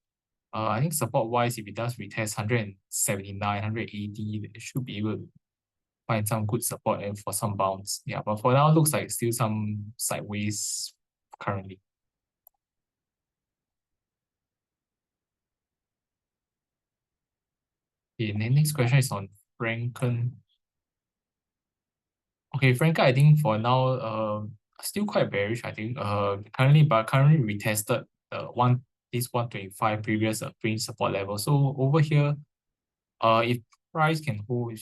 I think support wise, if it does retest 179, 180, it should be able to find some good support and for some bounce. Yeah, but for now, it looks like still some sideways currently. Okay, and then next question is on Franken. Okay, Franken, I think for now, still quite bearish, I think. Currently retested this 125 previous range support level. So over here, if price can hold,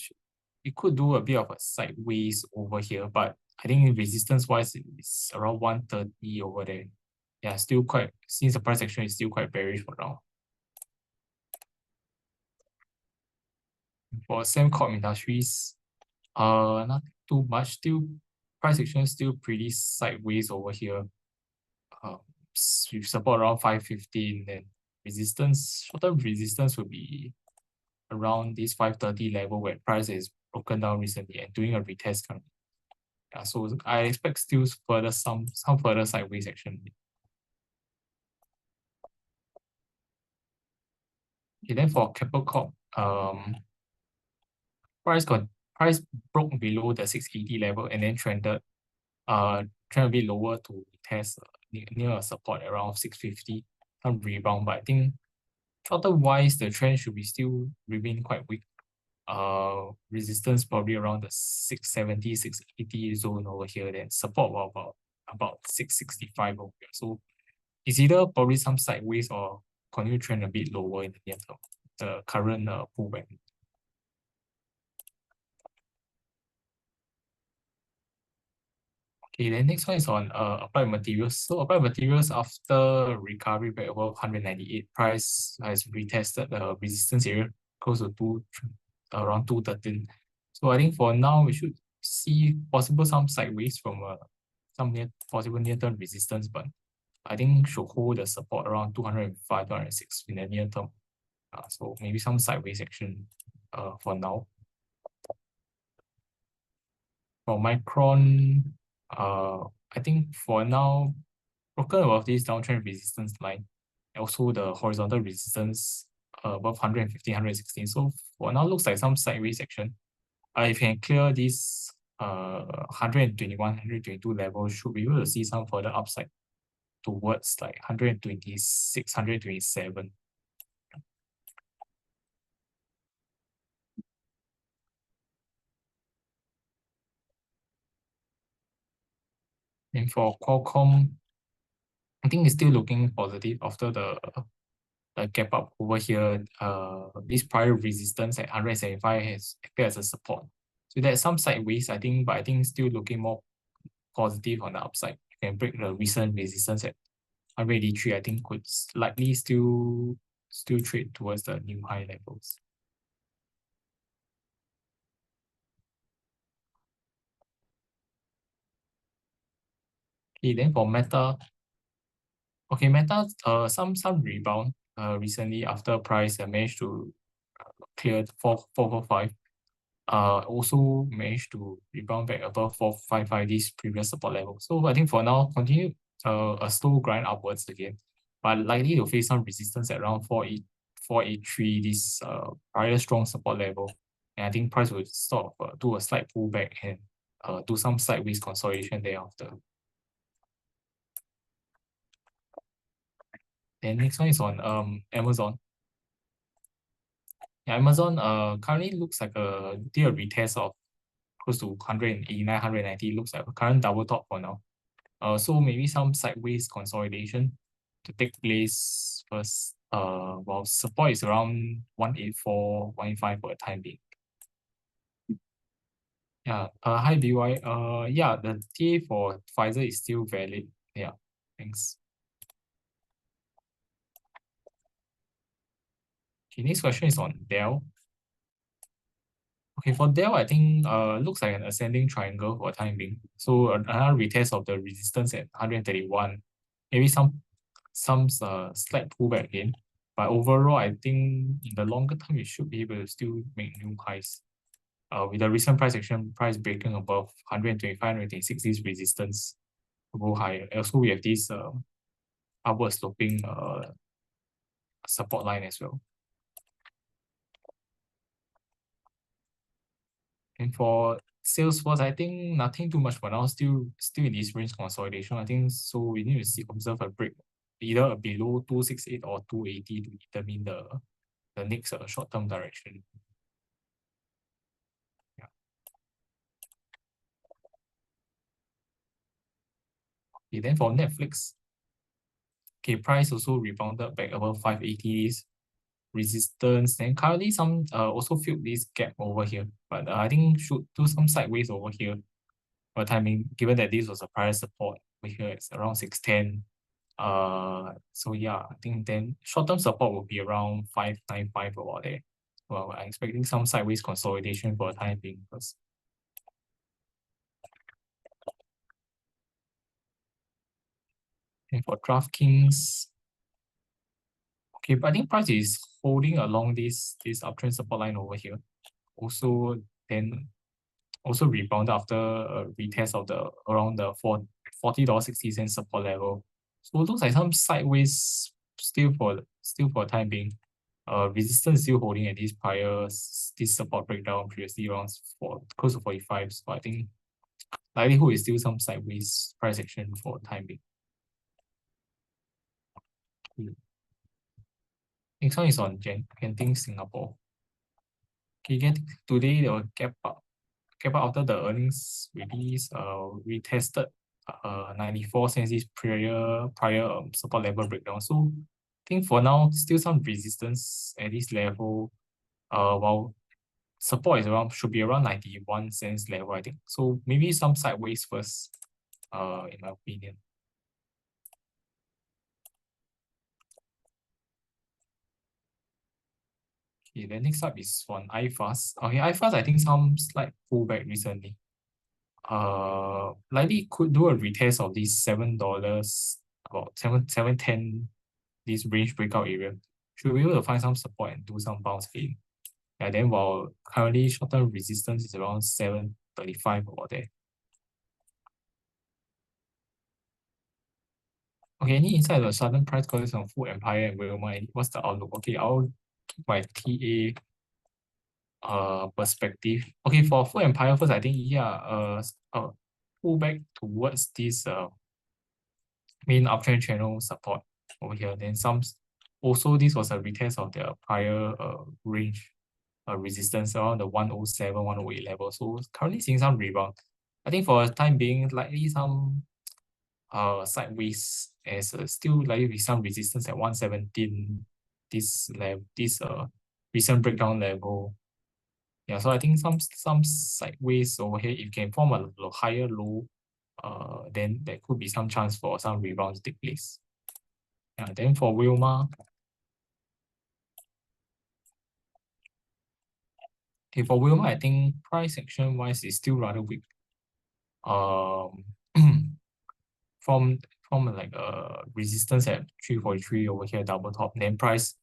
it could do a bit of a sideways over here, but I think resistance wise it's around 130 over there. Yeah, still quite, since the price action is still quite bearish for now. For Sembcorp Industries, not too much. Still, price action is still pretty sideways over here. With support around 515, then resistance, short-term resistance will be around this 530 level where price is broken down recently and doing a retest currently. Yeah, so I expect still further some further sideways action. Okay, then for Keppel Corp, price broke below the 680 level and then trended a bit lower to test near a support around 650, some rebound. But I think short-term wise, the trend should be still remain quite weak. Resistance probably around the 670, 680 zone over here, then support about 665 over here. So it's either probably some sideways or continue trend a bit lower in the near term, the current pullback. Okay, then next one is on applied materials. So applied materials, after recovery back above 198, price has retested the resistance area close to around 213. So I think for now we should see possible some sideways from some possible near-term resistance, but I think should hold the support around 205, 206 in the near term. So maybe some sideways action for now. For Micron, I think for now, broken above this downtrend resistance line, also the horizontal resistance above 115, 116. So for now, looks like some sideways action. If you can clear this 121, 122 level, should be able to see some further upside towards like 126, 127. And for Qualcomm, I think it's still looking positive after the gap up over here. This prior resistance at 175 has acted as a support. So there's some sideways, I think, but I think still looking more positive on the upside. You can break the recent resistance at 183, I think could likely still trade towards the new high levels. Okay, then for Meta, okay, Meta, some rebound recently after price managed to clear 445. Also managed to rebound back above 455, this previous support level. So I think for now, continue a slow grind upwards again, but likely to face some resistance at around 483, this prior strong support level. And I think price will sort of do a slight pullback and do some sideways consolidation thereafter. Then next one is on Amazon. Yeah, Amazon currently looks like did a retest of close to 189, 190. Looks like a current double top for now. So maybe some sideways consolidation to take place first. While support is around 184, 185 for the time being. Yeah. Hi BY. Yeah, the TA for Pfizer is still valid. Yeah. Thanks. Okay, next question is on Dell. Okay, for Dell, I think looks like an ascending triangle for the time being. So another retest of the resistance at 131. Maybe some slight pullback again. But overall, I think in the longer term, it should be able to still make new highs. With the recent price action, price breaking above 125, 126, this resistance to go higher. Also, we have this upward sloping support line as well. And for Salesforce, I think nothing too much for now. Still in this range consolidation. I think so. We need to observe a break, either below 268 or 280 to determine the next short-term direction. Okay, then for Netflix, okay, price also rebounded back above 580s resistance. Then currently some also filled this gap over here, but I think should do some sideways over here for the timing, given that this was a prior support over here, it's around 610. So yeah, I think then short-term support will be around 595 about there. Well, I'm expecting some sideways consolidation for the time being first. And for DraftKings, okay, but I think price is holding along this uptrend support line over here. Also, then also rebound after a retest of the around the $40.60 support level. So it looks like some sideways still for the time being. Resistance still holding at this support breakdown previously around close to 45. So I think likelihood is still some sideways price action for the time being. Next one is on Genting Singapore. Okay, Genting today they will gap up after the earnings release. We tested 94 cents this prior support level breakdown. So I think for now still some resistance at this level. While support is should be around 91 cents level, I think. So maybe some sideways first, in my opinion. Okay, then next up is on iFast. Okay, iFast, I think some slight pullback recently. Likely could do a retest of these $7, about 710, this range breakout area. Should be able to find some support and do some bounce gain. And then while currently short-term resistance is around 735 about there. Okay, any insight on sudden price collapse on Food Empire and Wilmar? What's the outlook? Okay, I'll keep my TA perspective. Okay, for Food Empire first, I think pull back towards this main uptrend channel support over here. Then also this was a retest of the prior range resistance around the 107, 108 level. So currently seeing some rebound. I think for the time being, likely some sideways as still likely be some resistance at 117, this recent breakdown level. Yeah, so I think some sideways over here, if you can form a higher low, then there could be some chance for some rebounds to take place. Yeah, then for Wilmar, okay, for Wilmar, I think price action wise is still rather weak. From like resistance at 343 over here, double top, then price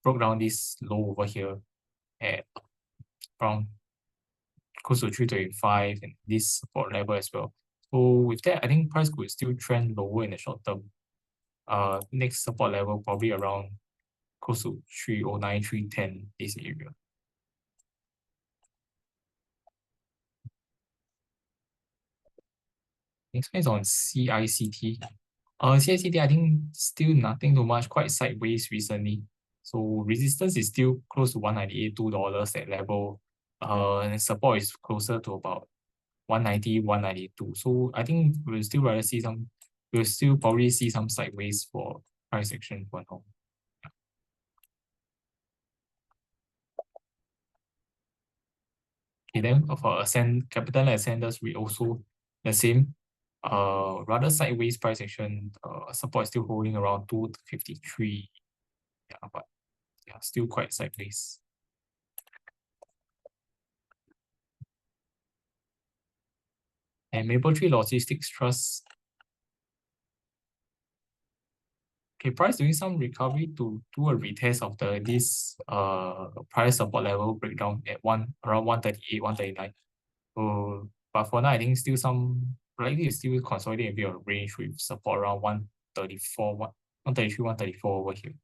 broke down this low over here at around close to 325 and this support level as well. So with that, I think price could still trend lower in the short term. Next support level probably around close to 309, 310, this area. Next one is on CICT. CICT, I think still nothing too much, quite sideways recently. So resistance is still close to $198, $2 at level. And support is closer to about 190, 192. So I think we'll still probably see some sideways for price action for now. Okay, then for Capital Ascenders, we also the same. Rather sideways price action. Support is still holding around 253. Yeah, but yeah, still quite sideways. And Mapletree Logistics Trust. Okay, price doing some recovery to do a retest of this price support level breakdown at around 138, 139. But for now, I think still likely still consolidating a bit of range with support around 134, 133, 134 over here.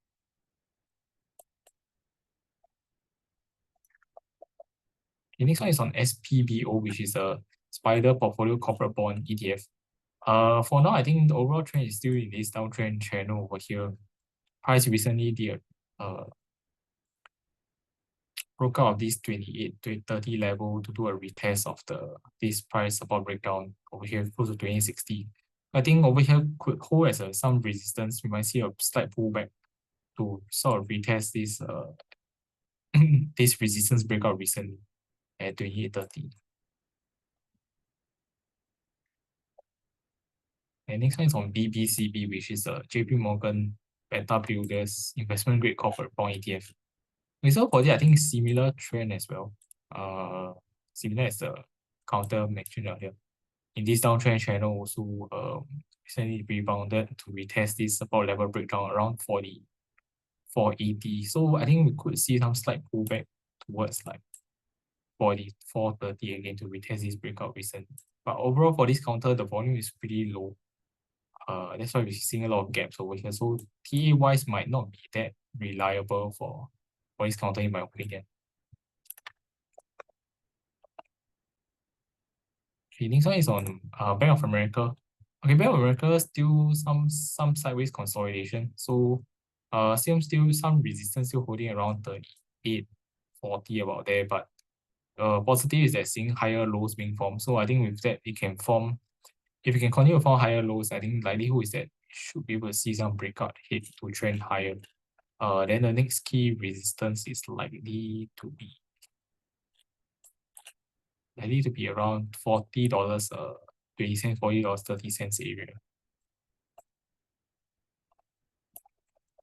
The next one is on SPBO, which is a Spider Portfolio Corporate Bond ETF. For now, I think the overall trend is still in this downtrend channel over here. Price recently did broke out of this 28 to 30 level to do a retest of this price support breakdown over here close to 2060. I think over here could hold as some resistance. We might see a slight pullback to sort of retest this this resistance breakout recently at 28.30. And next one is on BBCB, which is a JP Morgan Beta Builders Investment Grade Corporate Bond ETF. Result for this, I think similar trend as well. Similar as the counter mentioned earlier. In this downtrend channel also recently rebounded to retest this support level breakdown around 480. So I think we could see some slight pullback towards like 430 again to retest this breakout recently. But overall for this counter, the volume is pretty low. That's why we're seeing a lot of gaps over here. So TA wise might not be that reliable for this counter in my opinion. Okay, next one is on Bank of America. Okay, Bank of America still some sideways consolidation. So still some resistance still holding around 38.40 about there, but positive is that seeing higher lows being formed. So I think with that it can form, if it can continue to form higher lows, I think likelihood is that it should be able to see some breakout hit to trend higher. Then the next key resistance is likely to be around $40 20 cents, $40 30 cents area.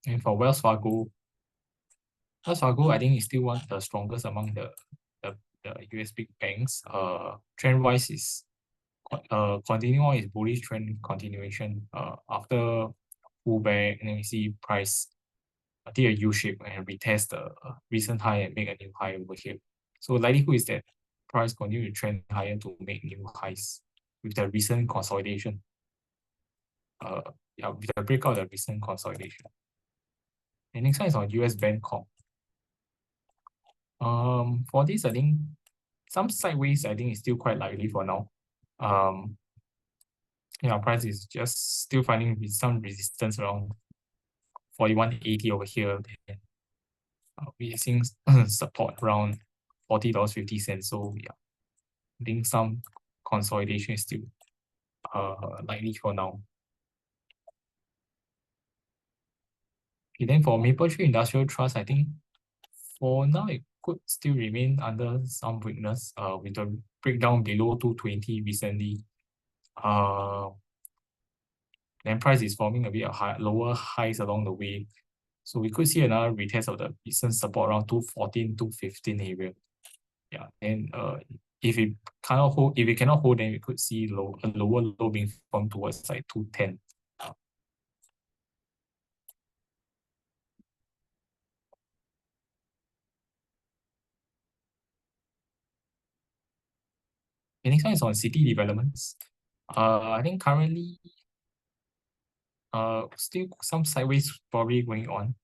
And for Wells Fargo, I think is still one of the strongest among the US big banks. Trend wise is continuing on its bullish trend continuation after pullback, and then we see price did a U-shape and retest the recent high and make a new high over here. So likelihood is that price continue to trend higher to make new highs with the recent consolidation. With the breakout of the recent consolidation. And next one is on US Bancorp. For this, I think some sideways, I think is still quite likely for now. Price is just still finding some resistance around 41.80 over here. We're seeing support around $40.50. So yeah, I think some consolidation is still likely for now. Okay, then for Mapletree Industrial Trust, I think for now it could still remain under some weakness with the breakdown below 220 recently. Then price is forming a bit of lower highs along the way. So we could see another retest of the recent support around 214, 215 area. Yeah, and if it cannot hold, then we could see a lower low being formed towards like 210. The next one is on city developments. I think currently still some sideways probably going on.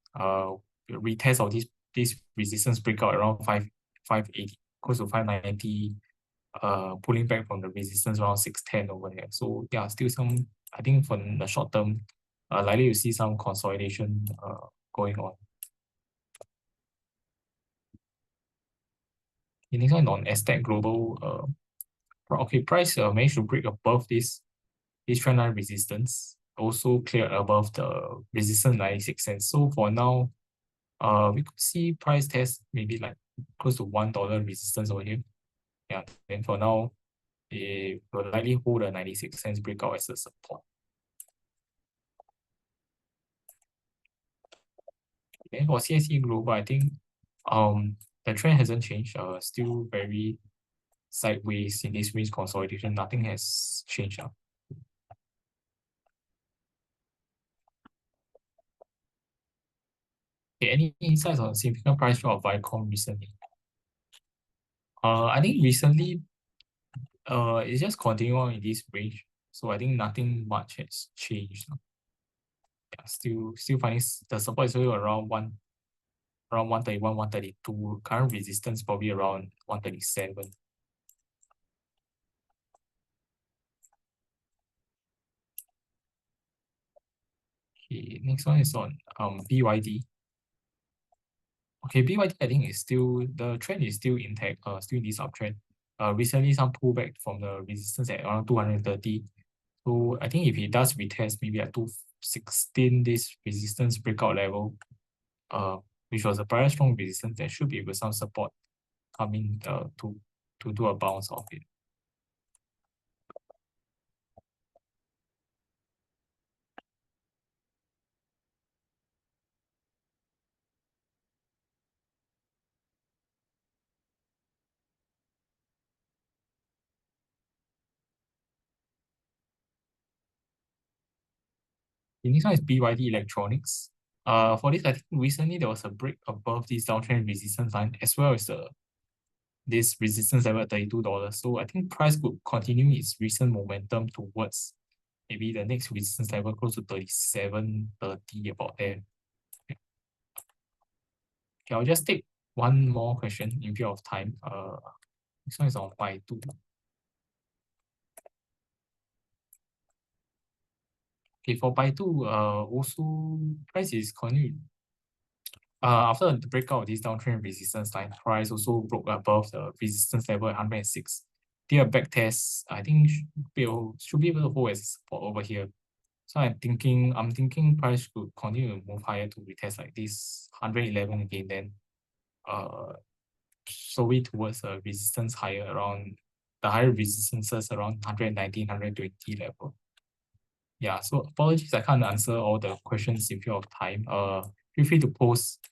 Retest of this resistance breakout around 580, close to 590, pulling back from the resistance around 610 over here. So yeah, still some, I think for the short term, likely to see some consolidation going on. The next one on Aztec Global. Okay, price managed to break above this trend line resistance, also clear above the resistance 96 cents. So for now, we could see price test maybe like close to $1 resistance over here. Yeah, then for now, it will likely hold a 96 cents breakout as a support. Then for CSE Global, I think the trend hasn't changed. Still very sideways in this range consolidation. Nothing has changed. Okay, any insights on significant price drop of Viacom recently? I think recently it's just continuing on in this range. So I think nothing much has changed. Yeah, still finding the support is still around 131, 132. Current resistance probably around 137. Okay, next one is on BYD. Okay, BYD I think is still, the trend is still intact, still in this uptrend. Recently some pullback from the resistance at around 230. So I think if it does retest maybe at 216, this resistance breakout level, which was a prior strong resistance, there should be with some support coming to do a bounce off it. The next one is BYD Electronics. For this, I think recently there was a break above this downtrend resistance line as well as this resistance level at $32. So I think price could continue its recent momentum towards maybe the next resistance level close to 37.30, about there. Okay, I'll just take one more question in view of time. This one is on Baidu. Okay, for Baidu, also price is continuing. After the breakout of this downtrend resistance line, price also broke above the resistance level at 106. Their back test, I think should be able to hold as support over here. So I'm thinking price could continue to move higher to retest like this 111 again, then slowly towards a resistance higher around the higher resistances around 119, 120 level. Yeah, so apologies, I can't answer all the questions in view of time. Feel free to post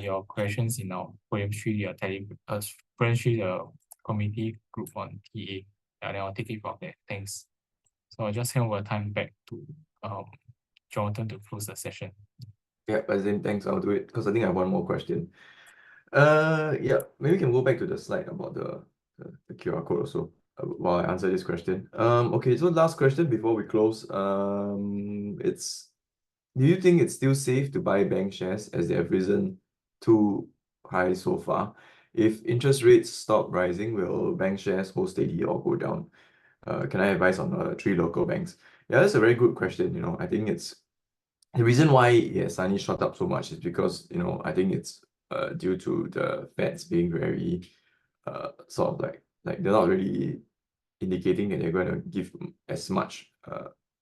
your questions in our PhillipCapital community group on TA, and then I'll take it from there. Thanks. So I'll just hand over time back to Jonathan to close the session. Yeah, Azim, thanks. I'll do it because I think I have one more question. Yeah, maybe we can go back to the slide about the QR code also while I answer this question. Okay, so last question before we close. It's, do you think it's still safe to buy bank shares as they have risen too high so far? If interest rates stop rising, will bank shares hold steady or go down? Can I advise on 3 local banks? Yeah, that's a very good question. You know, I think it's the reason why it has suddenly shot up so much is because, you know, I think it's due to the Feds being very sort of like they're not really indicating that they're going to give as much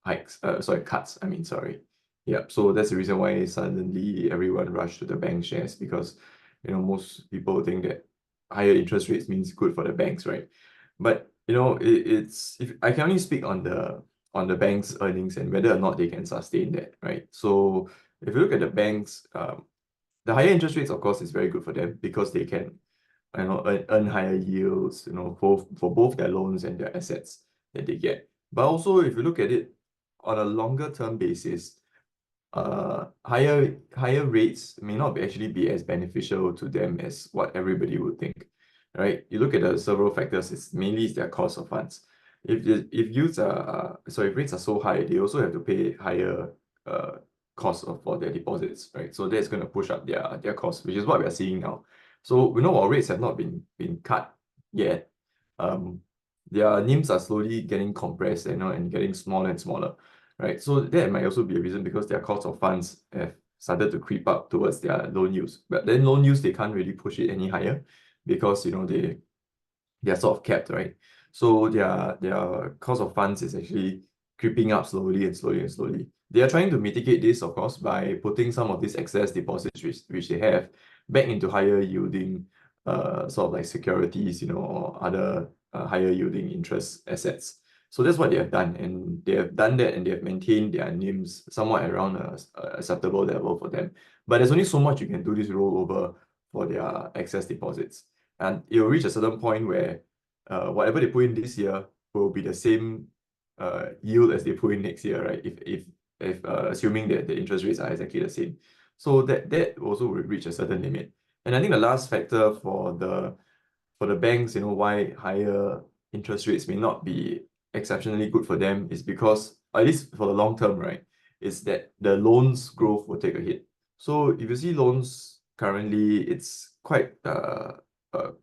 cuts. I mean, sorry. Yeah, so that's the reason why suddenly everyone rushed to the bank shares, because, you know, most people think that higher interest rates means good for the banks, right? But, you know, it's if I can only speak on the bank's earnings and whether or not they can sustain that, right? So if you look at the banks, the higher interest rates, of course, is very good for them because they can, you know, earn higher yields, you know, for both their loans and their assets that they get. But also, if you look at it on a longer term basis, higher rates may not actually be as beneficial to them as what everybody would think, right? You look at the several factors. It's mainly their cost of funds. If rates are so high, they also have to pay higher costs for their deposits, right? So that's going to push up their costs, which is what we are seeing now. So we know while rates have not been cut yet, their NIMs are slowly getting compressed, you know, and getting smaller and smaller, right? So that might also be a reason because their cost of funds have started to creep up towards their loan yields. But then loan yields, they can't really push it any higher because, you know, they're sort of capped, right? So their cost of funds is actually creeping up slowly and slowly and slowly. They are trying to mitigate this, of course, by putting some of these excess deposits which they have back into higher yielding sort of like securities, you know, or other higher yielding interest assets. So that's what they have done, and they have done that, and they have maintained their NIMs somewhat around a acceptable level for them. But there's only so much you can do this rollover for their excess deposits, and it will reach a certain point where whatever they put in this year will be the same yield as they put in next year, right? If assuming that the interest rates are exactly the same. So that also will reach a certain limit. And I think the last factor for the banks, you know, why higher interest rates may not be exceptionally good for them is because, at least for the long term, right, is that the loans growth will take a hit. So if you see loans currently, it's quite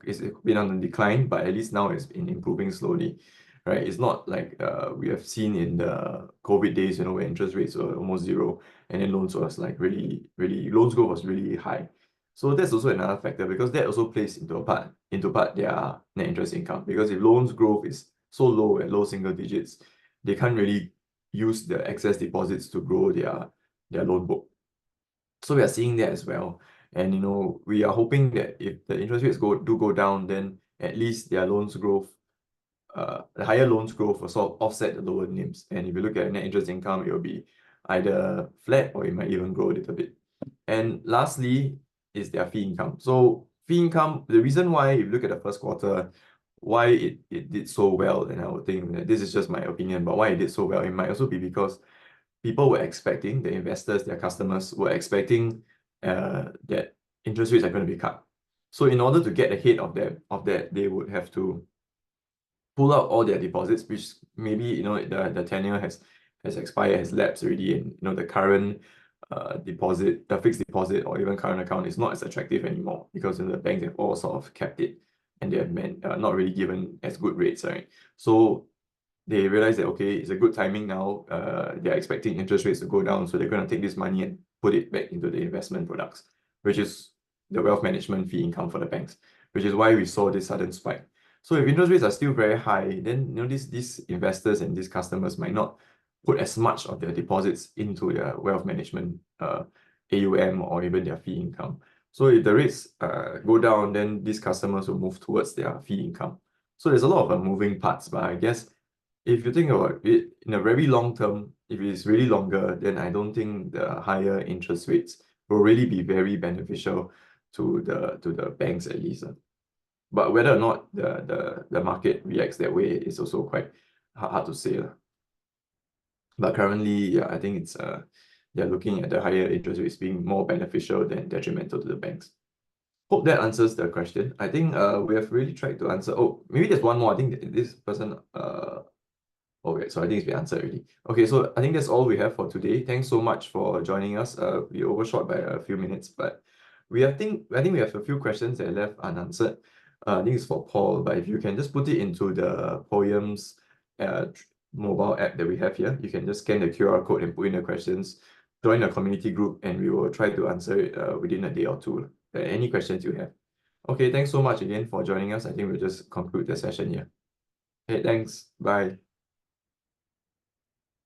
it's been on the decline, but at least now it's been improving slowly, right? It's not like we have seen in the COVID days, you know, where interest rates were almost zero, and then loans was like loans growth was really high. So that's also another factor, because that also plays into part their net interest income. Because if loans growth is so low at low single digits, they can't really use the excess deposits to grow their loan book. So we are seeing that as well. And we are hoping that if the interest rates do go down, then at least their loans growth, the higher loans growth will sort of offset the lower NIMs. And if you look at net interest income, it will be either flat or it might even grow a little bit. And lastly is their fee income. So fee income, the reason why, if you look at the first quarter, why it did so well, and I would think that this is just my opinion, but why it did so well, it might also be because people were expecting, the investors, their customers were expecting that interest rates are going to be cut. So in order to get ahead of that, they would have to pull out all their deposits, which maybe the tenure has expired, has lapsed already, and the current deposit, the fixed deposit or even current account is not as attractive anymore because the banks have all sort of kept it, and they have not really given as good rates, right? So they realize that, okay, it's a good timing now. They're expecting interest rates to go down, so they're going to take this money and put it back into the investment products, which is the wealth management fee income for the banks, which is why we saw this sudden spike. So if interest rates are still very high, then these investors and these customers might not put as much of their deposits into their wealth management AUM or even their fee income. So if the rates go down, then these customers will move towards their fee income. So there's a lot of moving parts, but I guess if you think about it in a very long term, if it's really longer, then I don't think the higher interest rates will really be very beneficial to the banks at least. But whether or not the market reacts that way is also quite hard to say. But currently, yeah, I think it's they're looking at the higher interest rates being more beneficial than detrimental to the banks. Hope that answers the question. I think we have really tried to answer. Oh, maybe there's one more. I think this person okay, so I think it's been answered already. Okay, so I think that's all we have for today. Thanks so much for joining us. We overshot by a few minutes, but I think we have a few questions that are left unanswered. I think it's for Paul, but if you can just put it into the Poems mobile app that we have here, you can just scan the QR code and put in the questions, join the community group, and we will try to answer it within a day or two. Any questions you have. Okay, thanks so much again for joining us. I think we'll just conclude the session here. Okay, thanks. Bye.